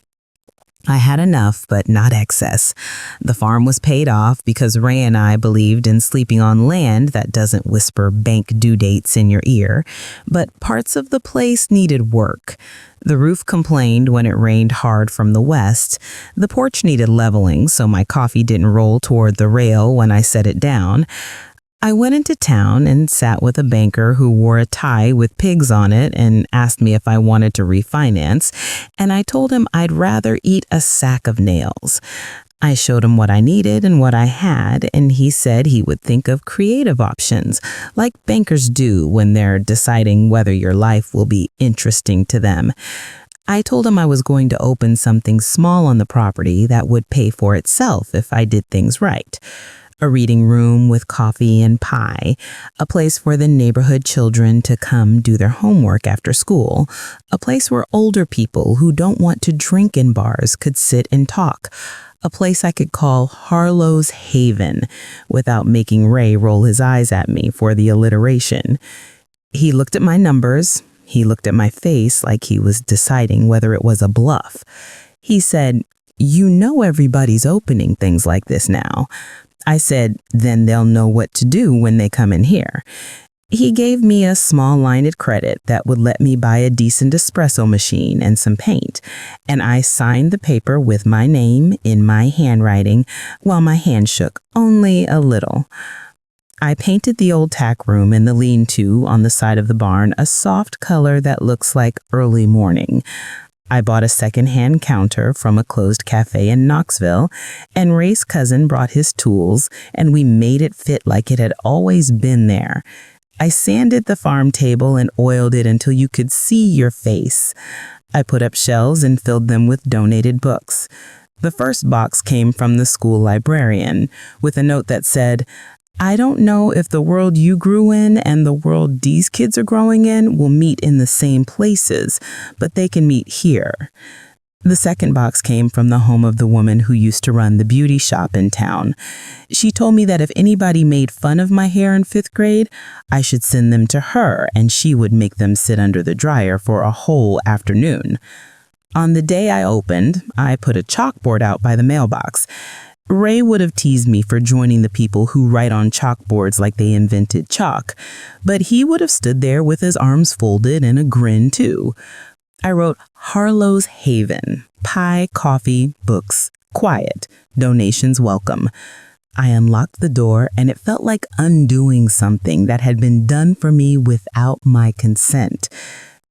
I had enough, but not excess. The farm was paid off because Ray and I believed in sleeping on land that doesn't whisper bank due dates in your ear, but parts of the place needed work. The roof complained when it rained hard from the west. The porch needed leveling so my coffee didn't roll toward the rail when I set it down. I went into town and sat with a banker who wore a tie with pigs on it and asked me if I wanted to refinance, and I told him I'd rather eat a sack of nails. I showed him what I needed and what I had, and he said he would think of creative options, like bankers do when they're deciding whether your life will be interesting to them. I told him I was going to open something small on the property that would pay for itself if I did things right. A reading room with coffee and pie, a place for the neighborhood children to come do their homework after school, a place where older people who don't want to drink in bars could sit and talk, a place I could call Harlow's Haven without making Ray roll his eyes at me for the alliteration. He looked at my numbers. He looked at my face like he was deciding whether it was a bluff. He said, "You know everybody's opening things like this now." I said, "Then they'll know what to do when they come in here." He gave me a small line of credit that would let me buy a decent espresso machine and some paint, and I signed the paper with my name in my handwriting while my hand shook only a little. I painted the old tack room and the lean-to on the side of the barn a soft color that looks like early morning. I bought a second-hand counter from a closed cafe in Knoxville, and Ray's cousin brought his tools, and we made it fit like it had always been there. I sanded the farm table and oiled it until you could see your face. I put up shelves and filled them with donated books. The first box came from the school librarian, with a note that said, "I don't know if the world you grew in and the world these kids are growing in will meet in the same places, but they can meet here." The second box came from the home of the woman who used to run the beauty shop in town. She told me that if anybody made fun of my hair in 5th grade, I should send them to her and she would make them sit under the dryer for a whole afternoon. On the day I opened, I put a chalkboard out by the mailbox. Ray would have teased me for joining the people who write on chalkboards like they invented chalk, but he would have stood there with his arms folded and a grin too. I wrote Harlow's Haven, pie, coffee, books, quiet, donations welcome. I unlocked the door and it felt like undoing something that had been done for me without my consent.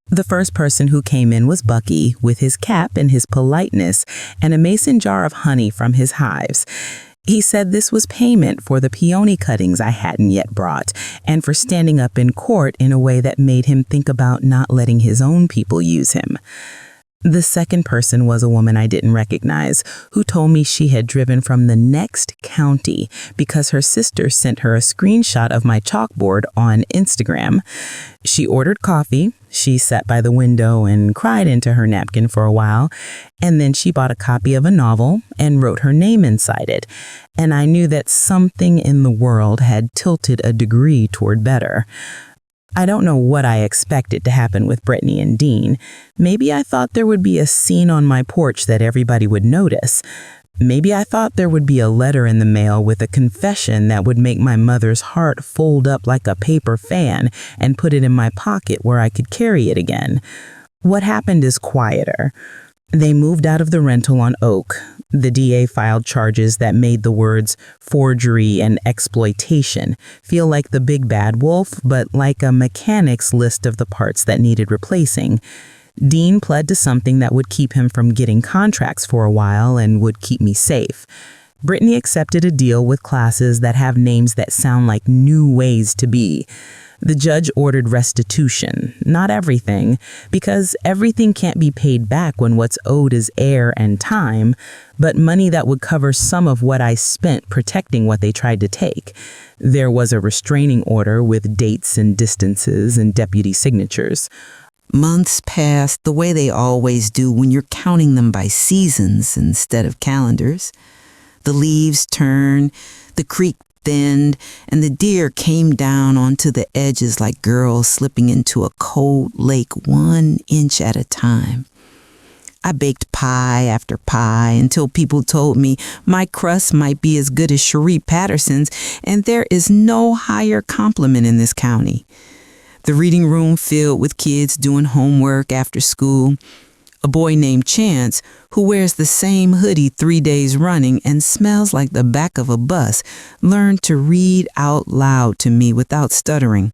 The first person who came in was Bucky, with his cap and his politeness and a mason jar of honey from his hives. He said this was payment for the peony cuttings I hadn't yet brought and for standing up in court in a way that made him think about not letting his own people use him. The second person was a woman I didn't recognize who told me she had driven from the next county because her sister sent her a screenshot of my chalkboard on Instagram. She ordered coffee, she sat by the window and cried into her napkin for a while, and then she bought a copy of a novel and wrote her name inside it. And I knew that something in the world had tilted a degree toward better. I don't know what I expected to happen with Brittany and Dean. Maybe I thought there would be a scene on my porch that everybody would notice. Maybe I thought there would be a letter in the mail with a confession that would make my mother's heart fold up like a paper fan and put it in my pocket where I could carry it again. What happened is quieter. They moved out of the rental on Oak. The DA filed charges that made the words forgery and exploitation feel like the big bad wolf, but like a mechanic's list of the parts that needed replacing. Dean pled to something that would keep him from getting contracts for a while and would keep me safe. Brittany accepted a deal with classes that have names that sound like new ways to be. The judge ordered restitution, not everything, because everything can't be paid back when what's owed is air and time, but money that would cover some of what I spent protecting what they tried to take. There was a restraining order with dates and distances and deputy signatures. Months passed the way they always do when you're counting them by seasons instead of calendars. The leaves turned, the creek thinned, and the deer came down onto the edges like girls slipping into a cold lake 1 inch at a time. I baked pie after pie until people told me my crust might be as good as Cherie Patterson's, and there is no higher compliment in this county. The reading room filled with kids doing homework after school. A boy named Chance, who wears the same hoodie 3 days running and smells like the back of a bus, learned to read out loud to me without stuttering.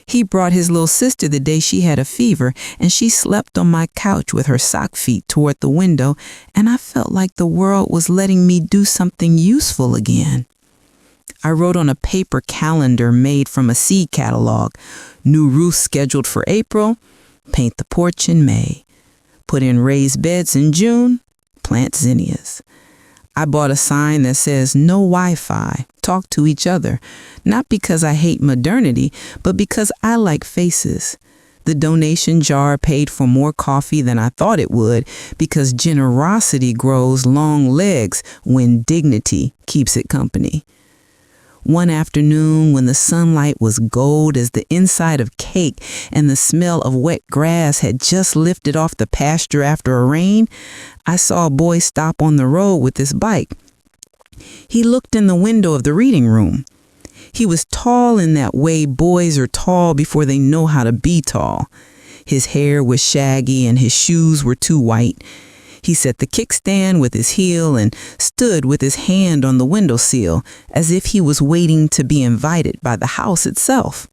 He brought his little sister the day she had a fever, and she slept on my couch with her sock feet toward the window, and I felt like the world was letting me do something useful again. I wrote on a paper calendar made from a seed catalog, new roofs scheduled for April, paint the porch in May. Put in raised beds in June, plant zinnias. I bought a sign that says no Wi-Fi, talk to each other, not because I hate modernity, but because I like faces. The donation jar paid for more coffee than I thought it would because generosity grows long legs when dignity keeps it company. One afternoon, when the sunlight was gold as the inside of cake and the smell of wet grass had just lifted off the pasture after a rain, I saw a boy stop on the road with his bike. He looked in the window of the reading room. He was tall in that way boys are tall before they know how to be tall. His hair was shaggy and his shoes were too white. He set the kickstand with his heel and stood with his hand on the windowsill as if he was waiting to be invited by the house itself.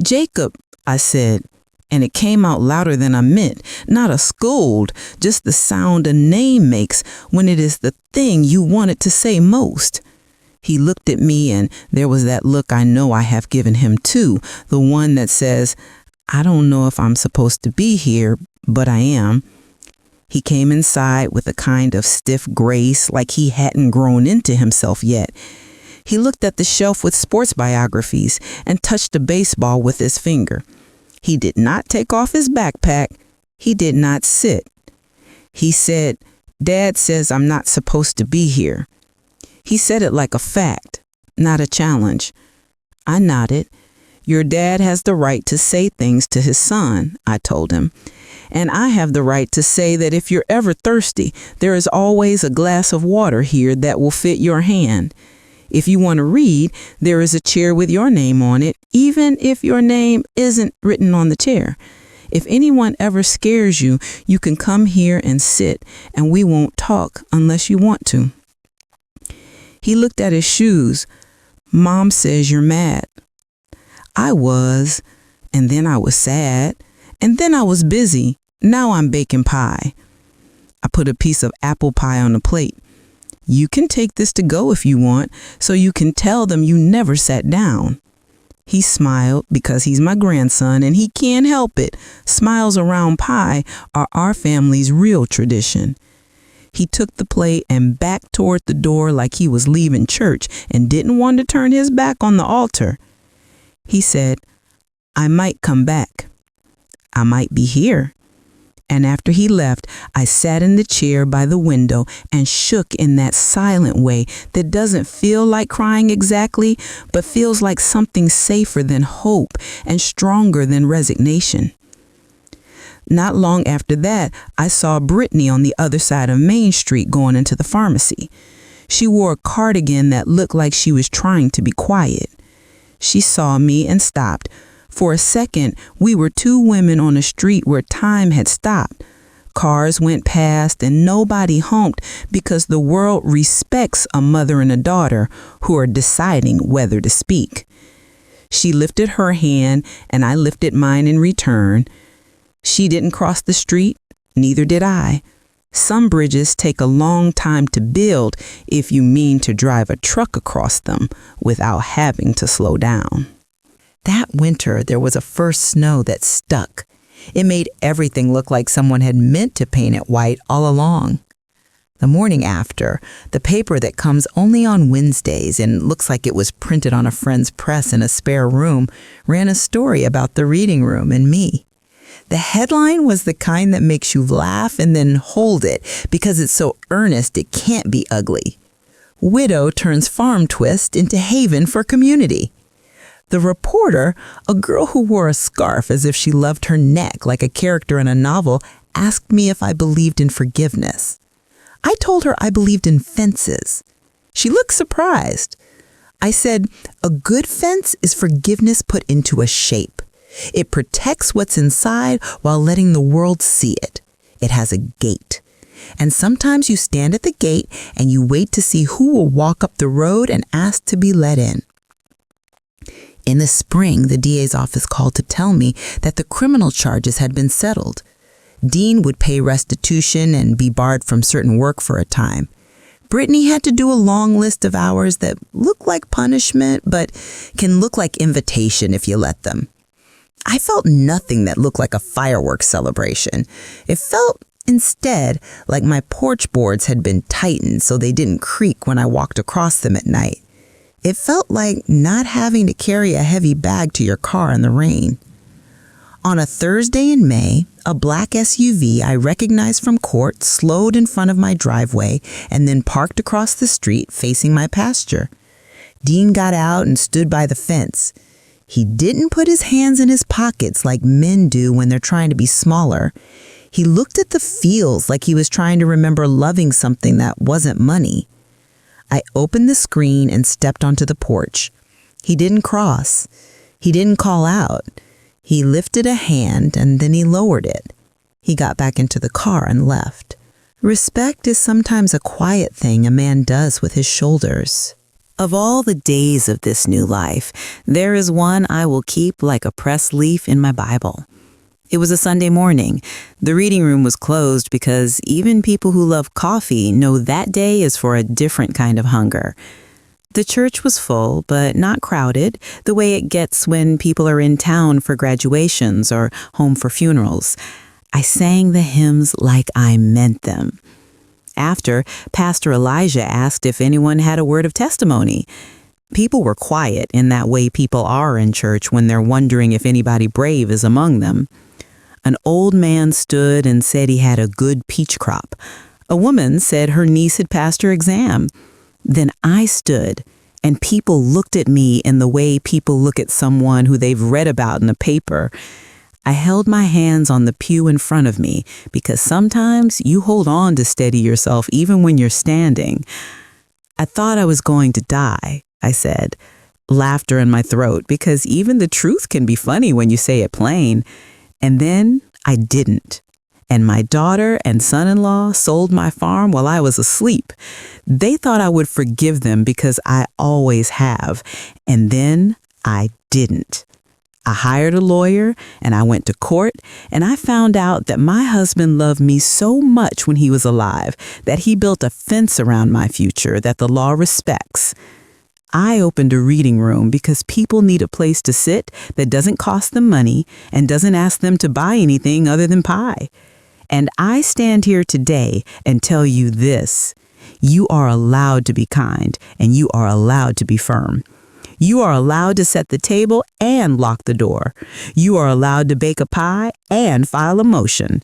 "Jacob," I said, and it came out louder than I meant, not a scold, just the sound a name makes when it is the thing you wanted to say most. He looked at me and there was that look I know I have given him too, the one that says, "I don't know if I'm supposed to be here, but I am." He came inside with a kind of stiff grace, like he hadn't grown into himself yet. He looked at the shelf with sports biographies and touched a baseball with his finger. He did not take off his backpack. He did not sit. He said, "Dad says I'm not supposed to be here." He said it like a fact, not a challenge. I nodded. "Your dad has the right to say things to his son," I told him. "And I have the right to say that if you're ever thirsty, there is always a glass of water here that will fit your hand. If you want to read, there is a chair with your name on it, even if your name isn't written on the chair. If anyone ever scares you, you can come here and sit, and we won't talk unless you want to." He looked at his shoes. "Mom says you're mad." I was, and then I was sad, and then I was busy. Now I'm baking pie. I put a piece of apple pie on the plate. "You can take this to go if you want, so you can tell them you never sat down." He smiled because he's my grandson and he can't help it. Smiles around pie are our family's real tradition. He took the plate and backed toward the door like he was leaving church and didn't want to turn his back on the altar. He said, "I might come back. I might be here." And after he left, I sat in the chair by the window and shook in that silent way that doesn't feel like crying exactly, but feels like something safer than hope and stronger than resignation. Not long after that, I saw Brittany on the other side of Main Street going into the pharmacy. She wore a cardigan that looked like she was trying to be quiet. She saw me and stopped. For a second, we were two women on a street where time had stopped. Cars went past and nobody honked because the world respects a mother and a daughter who are deciding whether to speak. She lifted her hand and I lifted mine in return. She didn't cross the street, neither did I. Some bridges take a long time to build if you mean to drive a truck across them without having to slow down. That winter, there was a first snow that stuck. It made everything look like someone had meant to paint it white all along. The morning after, the paper that comes only on Wednesdays and looks like it was printed on a friend's press in a spare room ran a story about the reading room and me. The headline was the kind that makes you laugh and then hold it because it's so earnest it can't be ugly. Widow turns farm twist into haven for community. The reporter, a girl who wore a scarf as if she loved her neck like a character in a novel, asked me if I believed in forgiveness. I told her I believed in fences. She looked surprised. I said, "A good fence is forgiveness put into a shape. It protects what's inside while letting the world see it. It has a gate. And sometimes you stand at the gate and you wait to see who will walk up the road and ask to be let in." In the spring, the DA's office called to tell me that the criminal charges had been settled. Dean would pay restitution and be barred from certain work for a time. Brittany had to do a long list of hours that look like punishment, but can look like invitation if you let them. I felt nothing that looked like a fireworks celebration. It felt instead like my porch boards had been tightened so they didn't creak when I walked across them at night. It felt like not having to carry a heavy bag to your car in the rain. On a Thursday in May, a black SUV I recognized from court slowed in front of my driveway and then parked across the street facing my pasture. Dean got out and stood by the fence. He didn't put his hands in his pockets like men do when they're trying to be smaller. He looked at the fields like he was trying to remember loving something that wasn't money. I opened the screen and stepped onto the porch. He didn't cross. He didn't call out. He lifted a hand and then he lowered it. He got back into the car and left. Respect is sometimes a quiet thing a man does with his shoulders. Of all the days of this new life, there is one I will keep like a pressed leaf in my Bible. It was a Sunday morning. The reading room was closed because even people who love coffee know that day is for a different kind of hunger. The church was full, but not crowded, the way it gets when people are in town for graduations or home for funerals. I sang the hymns like I meant them. After, Pastor Elijah asked if anyone had a word of testimony. People were quiet in that way people are in church when they're wondering if anybody brave is among them. An old man stood and said he had a good peach crop. A woman said her niece had passed her exam. Then I stood, and people looked at me in the way people look at someone who they've read about in a paper. I held my hands on the pew in front of me because sometimes you hold on to steady yourself even when you're standing. I thought I was going to die, I said, laughter in my throat, because even the truth can be funny when you say it plain. And then I didn't. And my daughter and son-in-law sold my farm while I was asleep. They thought I would forgive them because I always have. And then I didn't. I hired a lawyer and I went to court, and I found out that my husband loved me so much when he was alive that he built a fence around my future that the law respects. I opened a reading room because people need a place to sit that doesn't cost them money and doesn't ask them to buy anything other than pie. And I stand here today and tell you this: you are allowed to be kind, and you are allowed to be firm. You are allowed to set the table and lock the door. You are allowed to bake a pie and file a motion.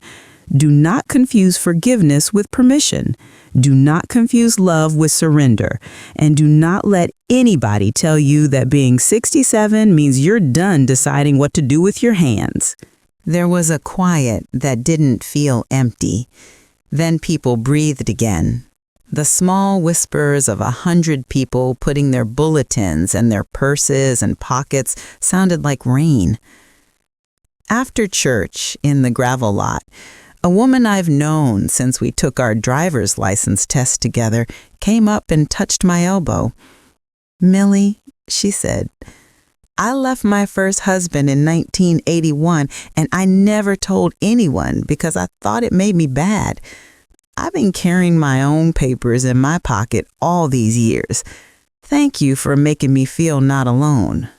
Do not confuse forgiveness with permission. Do not confuse love with surrender. And do not let anybody tell you that being 67 means you're done deciding what to do with your hands. There was a quiet that didn't feel empty. Then people breathed again. The small whispers of 100 people putting their bulletins and their purses and pockets sounded like rain. After church, in the gravel lot, a woman I've known since we took our driver's license test together came up and touched my elbow. "Millie," she said, "I left my first husband in 1981, and I never told anyone because I thought it made me bad. I've been carrying my own papers in my pocket all these years. Thank you for making me feel not alone."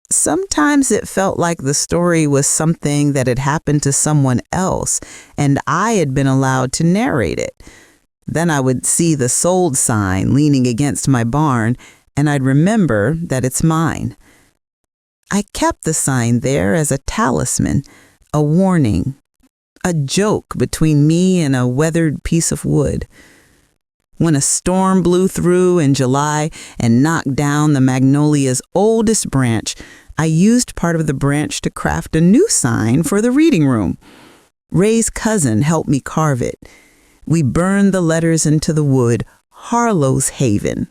Sometimes it felt like the story was something that had happened to someone else, and I had been allowed to narrate it. Then I would see the sold sign leaning against my barn, and I'd remember that it's mine. I kept the sign there as a talisman, a warning, a joke between me and a weathered piece of wood. When a storm blew through in July and knocked down the magnolia's oldest branch, I used part of the branch to craft a new sign for the reading room. Ray's cousin helped me carve it. We burned the letters into the wood, Harlow's Haven.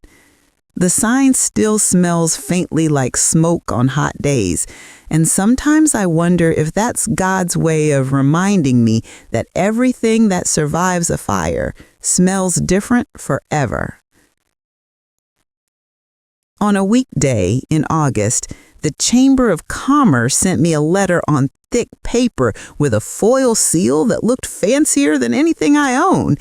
The sign still smells faintly like smoke on hot days, and sometimes I wonder if that's God's way of reminding me that everything that survives a fire smells different forever. On a weekday in August, the Chamber of Commerce sent me a letter on thick paper with a foil seal that looked fancier than anything I own.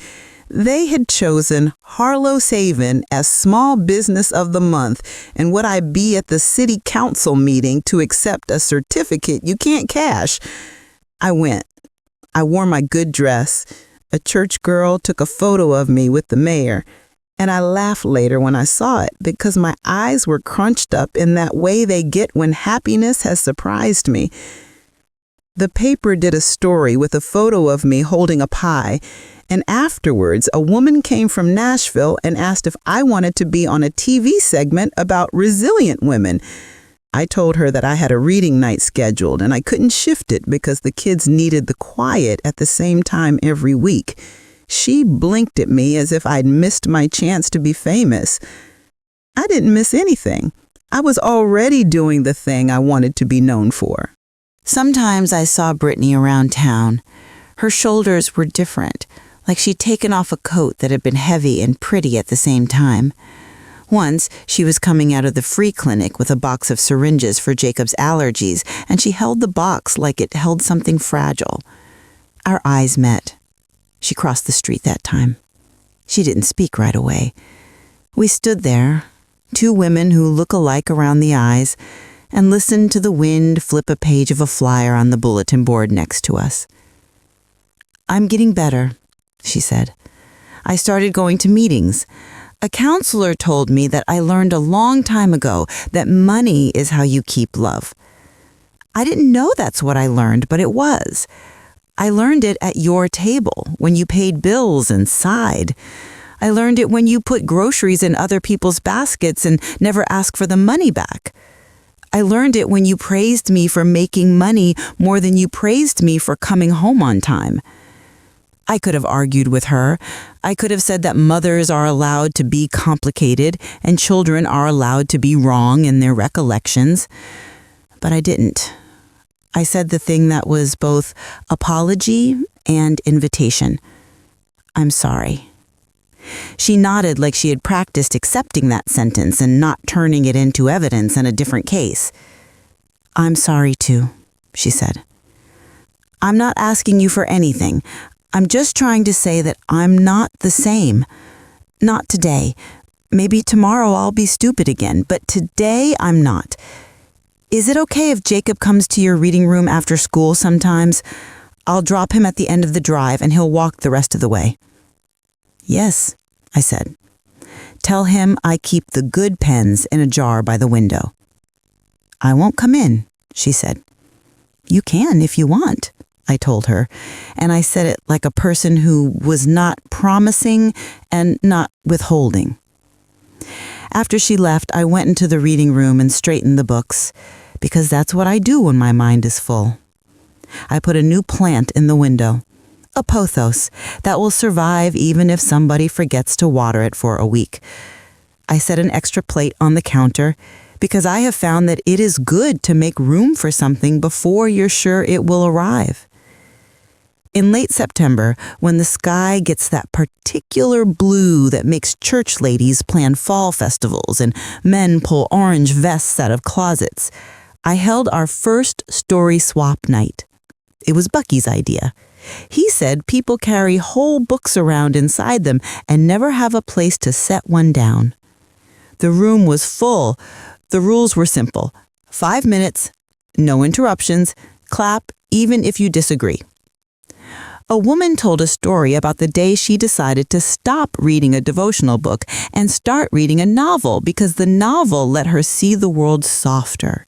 They had chosen Harlow's Haven as Small Business of the Month, and would I be at the city council meeting to accept a certificate you can't cash? I went. I wore my good dress. A church girl took a photo of me with the mayor, and I laughed later when I saw it because my eyes were crunched up in that way they get when happiness has surprised me. The paper did a story with a photo of me holding a pie, and afterwards a woman came from Nashville and asked if I wanted to be on a TV segment about resilient women. I told her that I had a reading night scheduled and I couldn't shift it because the kids needed the quiet at the same time every week. She blinked at me as if I'd missed my chance to be famous. I didn't miss anything. I was already doing the thing I wanted to be known for. Sometimes I saw Brittany around town. Her shoulders were different, like she'd taken off a coat that had been heavy and pretty at the same time. Once, she was coming out of the free clinic with a box of syringes for Jacob's allergies, and she held the box like it held something fragile. Our eyes met. She crossed the street that time. She didn't speak right away. We stood there, two women who look alike around the eyes, and listened to the wind flip a page of a flyer on the bulletin board next to us. "I'm getting better," she said. "I started going to meetings. A counselor told me that I learned a long time ago that money is how you keep love. I didn't know that's what I learned, but it was. I learned it at your table when you paid bills and sighed. I learned it when you put groceries in other people's baskets and never asked for the money back. I learned it when you praised me for making money more than you praised me for coming home on time. I could have argued with her. I could have said that mothers are allowed to be complicated and children are allowed to be wrong in their recollections. But I didn't. I said the thing that was both apology and invitation. I'm sorry. She nodded like she had practiced accepting that sentence and not turning it into evidence in a different case. I'm sorry too, she said. I'm not asking you for anything. I'm just trying to say that I'm not the same. Not today. Maybe tomorrow I'll be stupid again, but today I'm not. Is it okay if Jacob comes to your reading room after school sometimes? I'll drop him at the end of the drive and he'll walk the rest of the way. Yes, I said. Tell him I keep the good pens in a jar by the window. I won't come in, she said. You can if you want, I told her, and I said it like a person who was not promising and not withholding. After she left, I went into the reading room and straightened the books, because that's what I do when my mind is full. I put a new plant in the window, a pothos that will survive even if somebody forgets to water it for a week. I set an extra plate on the counter because I have found that it is good to make room for something before you're sure it will arrive. In late September, when the sky gets that particular blue that makes church ladies plan fall festivals and men pull orange vests out of closets, I held our first story swap night. It was Bucky's idea. He said people carry whole books around inside them and never have a place to set one down. The room was full. The rules were simple. 5 minutes, no interruptions, clap even if you disagree. A woman told a story about the day she decided to stop reading a devotional book and start reading a novel because the novel let her see the world softer.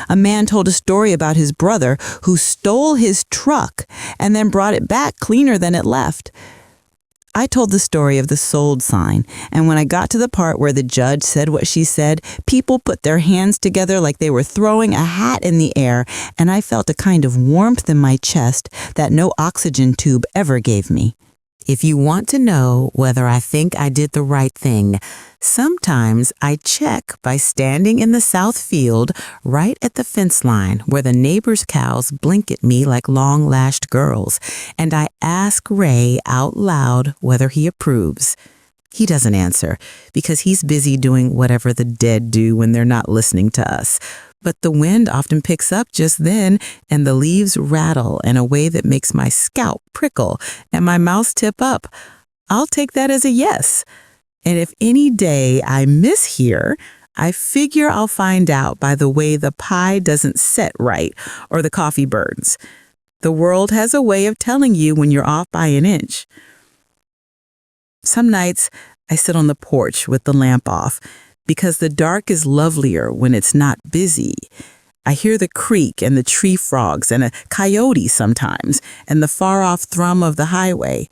A man told a story about his brother who stole his truck and then brought it back cleaner than it left. I told the story of the sold sign, and when I got to the part where the judge said what she said, people put their hands together like they were throwing a hat in the air, and I felt a kind of warmth in my chest that no oxygen tube ever gave me. If you want to know whether I think I did the right thing, sometimes I check by standing in the south field right at the fence line where the neighbors' cows blink at me like long-lashed girls, and I ask Ray out loud whether he approves. He doesn't answer because he's busy doing whatever the dead do when they're not listening to us. But the wind often picks up just then, and the leaves rattle in a way that makes my scalp prickle and my mouth tip up. I'll take that as a yes. And if any day I miss here, I figure I'll find out by the way the pie doesn't set right or the coffee burns. The world has a way of telling you when you're off by an inch. Some nights I sit on the porch with the lamp off, because the dark is lovelier when it's not busy. I hear the creek and the tree frogs and a coyote sometimes and the far-off thrum of the highway.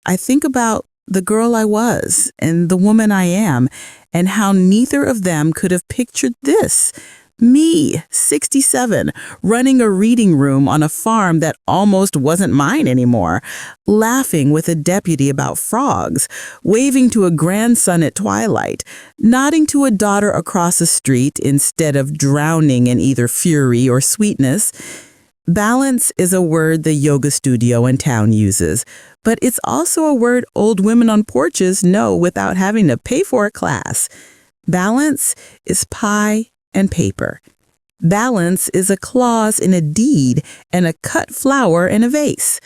I think about the girl I was and the woman I am and how neither of them could have pictured this. Me, 67, running a reading room on a farm that almost wasn't mine anymore, laughing with a deputy about frogs, waving to a grandson at twilight, nodding to a daughter across the street instead of drowning in either fury or sweetness. Balance is a word the yoga studio in town uses, but it's also a word old women on porches know without having to pay for a class. Balance is pie and paper. Balance is a clause in a deed and a cut flower in a vase.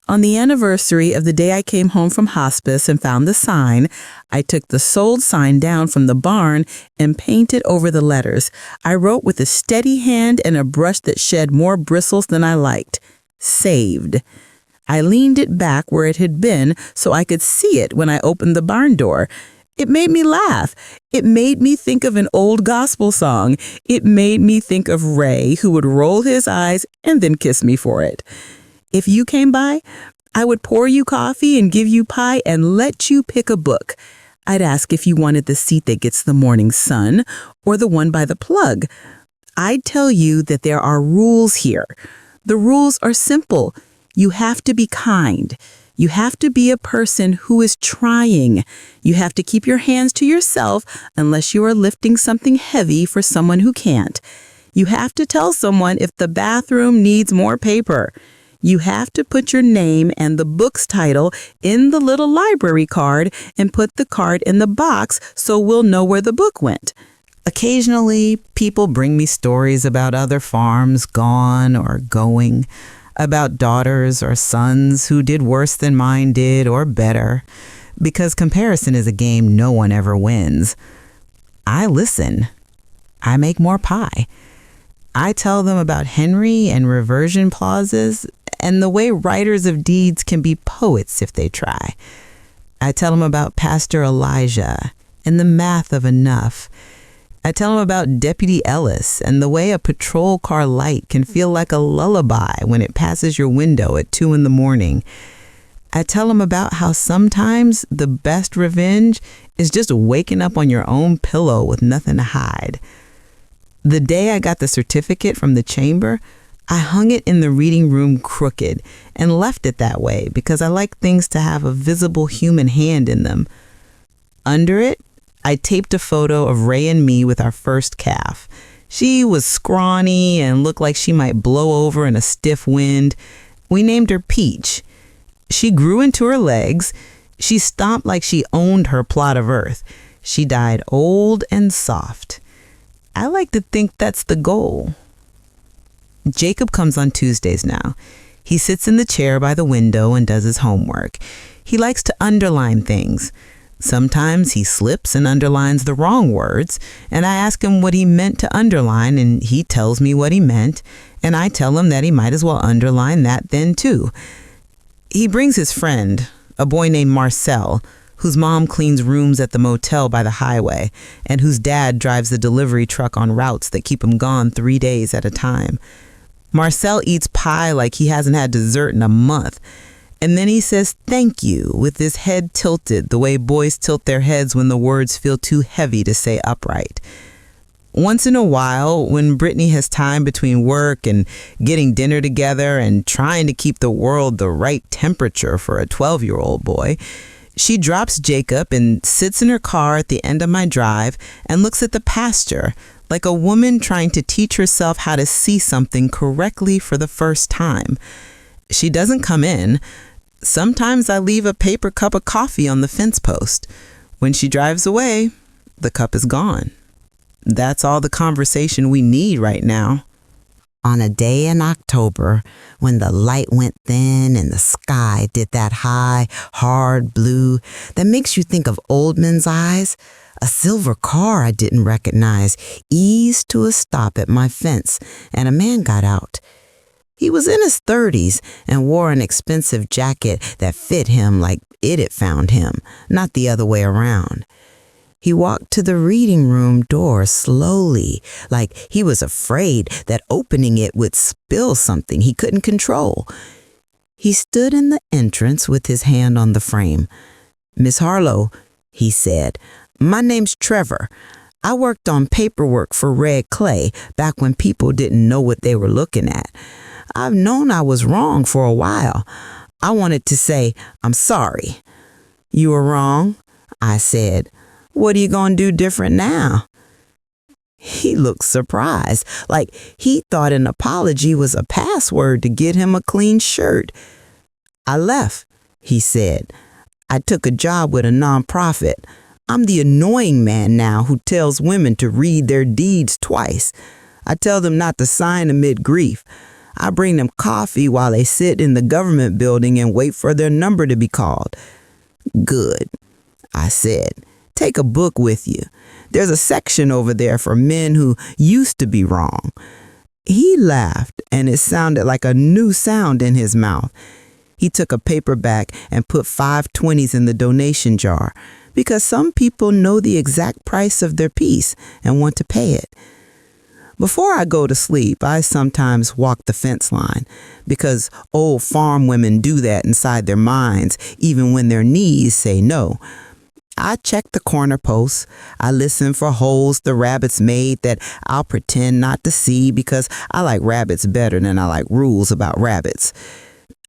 On the anniversary of the day I came home from hospice and found the sign, I took the sold sign down from the barn and painted over the letters. I wrote with a steady hand and a brush that shed more bristles than I liked. Saved. I leaned it back where it had been so I could see it when I opened the barn door. It made me laugh. It made me think of an old gospel song. It made me think of Ray, who would roll his eyes and then kiss me for it. If you came by, I would pour you coffee and give you pie and let you pick a book. I'd ask if you wanted the seat that gets the morning sun or the one by the plug. I'd tell you that there are rules here. The rules are simple. You have to be kind. You have to be a person who is trying. You have to keep your hands to yourself unless you are lifting something heavy for someone who can't. You have to tell someone if the bathroom needs more paper. You have to put your name and the book's title in the little library card and put the card in the box so we'll know where the book went. Occasionally, people bring me stories about other farms gone or going, about daughters or sons who did worse than mine did or better, because comparison is a game no one ever wins. I listen. I make more pie. I tell them about Henry and reversion clauses and the way writers of deeds can be poets if they try. I tell them about Pastor Elijah and the math of enough. I tell them about Deputy Ellis and the way a patrol car light can feel like a lullaby when it passes your window at 2 a.m. I tell them about how sometimes the best revenge is just waking up on your own pillow with nothing to hide. The day I got the certificate from the chamber, I hung it in the reading room crooked and left it that way because I like things to have a visible human hand in them. Under it, I taped a photo of Ray and me with our first calf. She was scrawny and looked like she might blow over in a stiff wind. We named her Peach. She grew into her legs. She stomped like she owned her plot of earth. She died old and soft. I like to think that's the goal. Jacob comes on Tuesdays now. He sits in the chair by the window and does his homework. He likes to underline things. Sometimes he slips and underlines the wrong words, and I ask him what he meant to underline, and he tells me what he meant, and I tell him that he might as well underline that then too. He brings his friend, a boy named Marcel, whose mom cleans rooms at the motel by the highway, and whose dad drives the delivery truck on routes that keep him gone 3 days at a time. Marcel eats pie like he hasn't had dessert in a month. And then he says thank you with his head tilted the way boys tilt their heads when the words feel too heavy to say upright. Once in a while, when Brittany has time between work and getting dinner together and trying to keep the world the right temperature for a 12-year-old boy, she drops Jacob and sits in her car at the end of my drive and looks at the pasture like a woman trying to teach herself how to see something correctly for the first time. She doesn't come in. Sometimes I leave a paper cup of coffee on the fence post. When she drives away, the cup is gone. That's all the conversation we need right now. On a day in October, when the light went thin and the sky did that high, hard blue that makes you think of old men's eyes, a silver car I didn't recognize eased to a stop at my fence, and a man got out. He was in his 30s and wore an expensive jacket that fit him like it had found him, not the other way around. He walked to the reading room door slowly, like he was afraid that opening it would spill something he couldn't control. He stood in the entrance with his hand on the frame. "Miss Harlow," he said, "my name's Trevor. I worked on paperwork for Red Clay back when people didn't know what they were looking at. I've known I was wrong for a while. I wanted to say, I'm sorry." "You were wrong," I said. "What are you going to do different now?" He looked surprised, like he thought an apology was a password to get him a clean shirt. "I left," he said. "I took a job with a nonprofit. I'm the annoying man now who tells women to read their deeds twice. I tell them not to sign amid grief. I bring them coffee while they sit in the government building and wait for their number to be called." "Good," I said. "Take a book with you. There's a section over there for men who used to be wrong." He laughed, and it sounded like a new sound in his mouth. He took a paperback and put 5 20s in the donation jar because some people know the exact price of their piece and want to pay it. Before I go to sleep, I sometimes walk the fence line because old farm women do that inside their minds even when their knees say no. I check the corner posts. I listen for holes the rabbits made that I'll pretend not to see because I like rabbits better than I like rules about rabbits.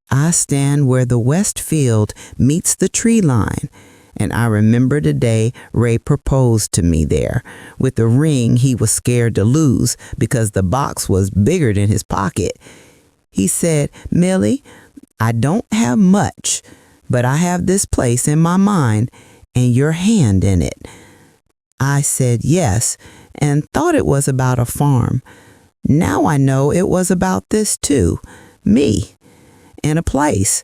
I stand where the west field meets the tree line, and I remember the day Ray proposed to me there with a ring he was scared to lose because the box was bigger than his pocket. He said, "Millie, I don't have much, but I have this place in my mind and your hand in it." I said yes and thought it was about a farm. Now I know it was about this too, me, and a place,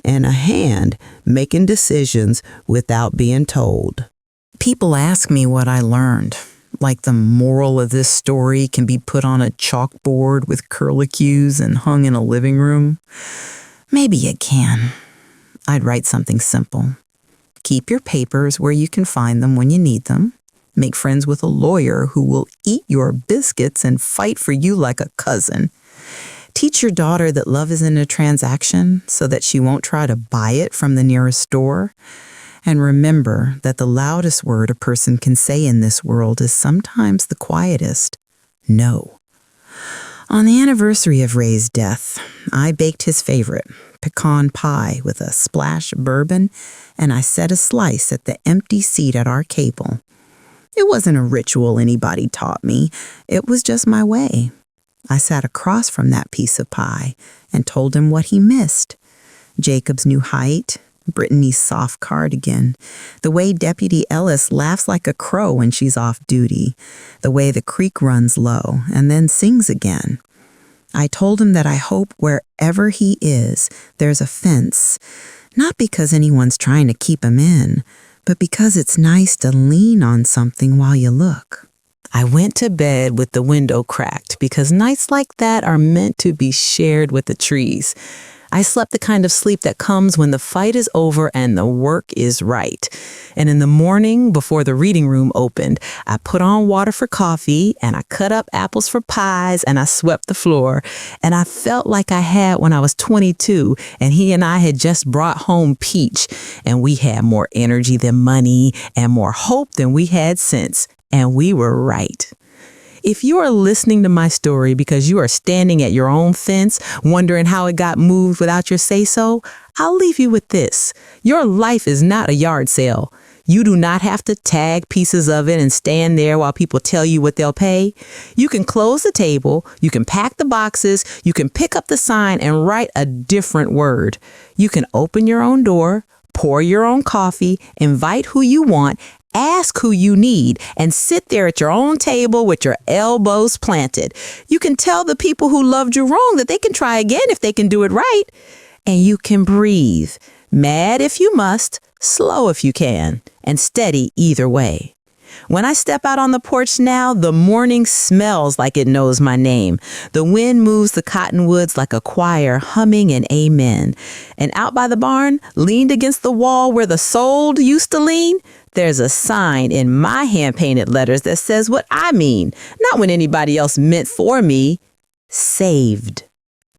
and a hand making decisions without being told. People ask me what I learned, like the moral of this story can be put on a chalkboard with curlicues and hung in a living room. Maybe it can. I'd write something simple. Keep your papers where you can find them when you need them. Make friends with a lawyer who will eat your biscuits and fight for you like a cousin. Teach your daughter that love isn't a transaction so that she won't try to buy it from the nearest store. And remember that the loudest word a person can say in this world is sometimes the quietest, no. On the anniversary of Ray's death, I baked his favorite, pecan pie with a splash of bourbon, and I set a slice at the empty seat at our table. It wasn't a ritual anybody taught me. It was just my way. I sat across from that piece of pie and told him what he missed. Jacob's new height, Brittany's soft cardigan, the way Deputy Ellis laughs like a crow when she's off duty, the way the creek runs low and then sings again. I told him that I hope wherever he is, there's a fence, not because anyone's trying to keep him in, but because it's nice to lean on something while you look. I went to bed with the window cracked because nights like that are meant to be shared with the trees. I slept the kind of sleep that comes when the fight is over and the work is right. And in the morning, before the reading room opened, I put on water for coffee and I cut up apples for pies and I swept the floor. And I felt like I had when I was 22 and he and I had just brought home Peach. And we had more energy than money and more hope than we had since. And we were right. If you are listening to my story because you are standing at your own fence, wondering how it got moved without your say-so, I'll leave you with this. Your life is not a yard sale. You do not have to tag pieces of it and stand there while people tell you what they'll pay. You can close the table, you can pack the boxes, you can pick up the sign and write a different word. You can open your own door, pour your own coffee, invite who you want, ask who you need, and sit there at your own table with your elbows planted. You can tell the people who loved you wrong that they can try again if they can do it right. And you can breathe, mad if you must, slow if you can, and steady either way. When I step out on the porch now, the morning smells like it knows my name. The wind moves the cottonwoods like a choir humming an amen. And out by the barn, leaned against the wall where the soul used to lean, there's a sign in my hand-painted letters that says what I mean, not what anybody else meant for me. Saved.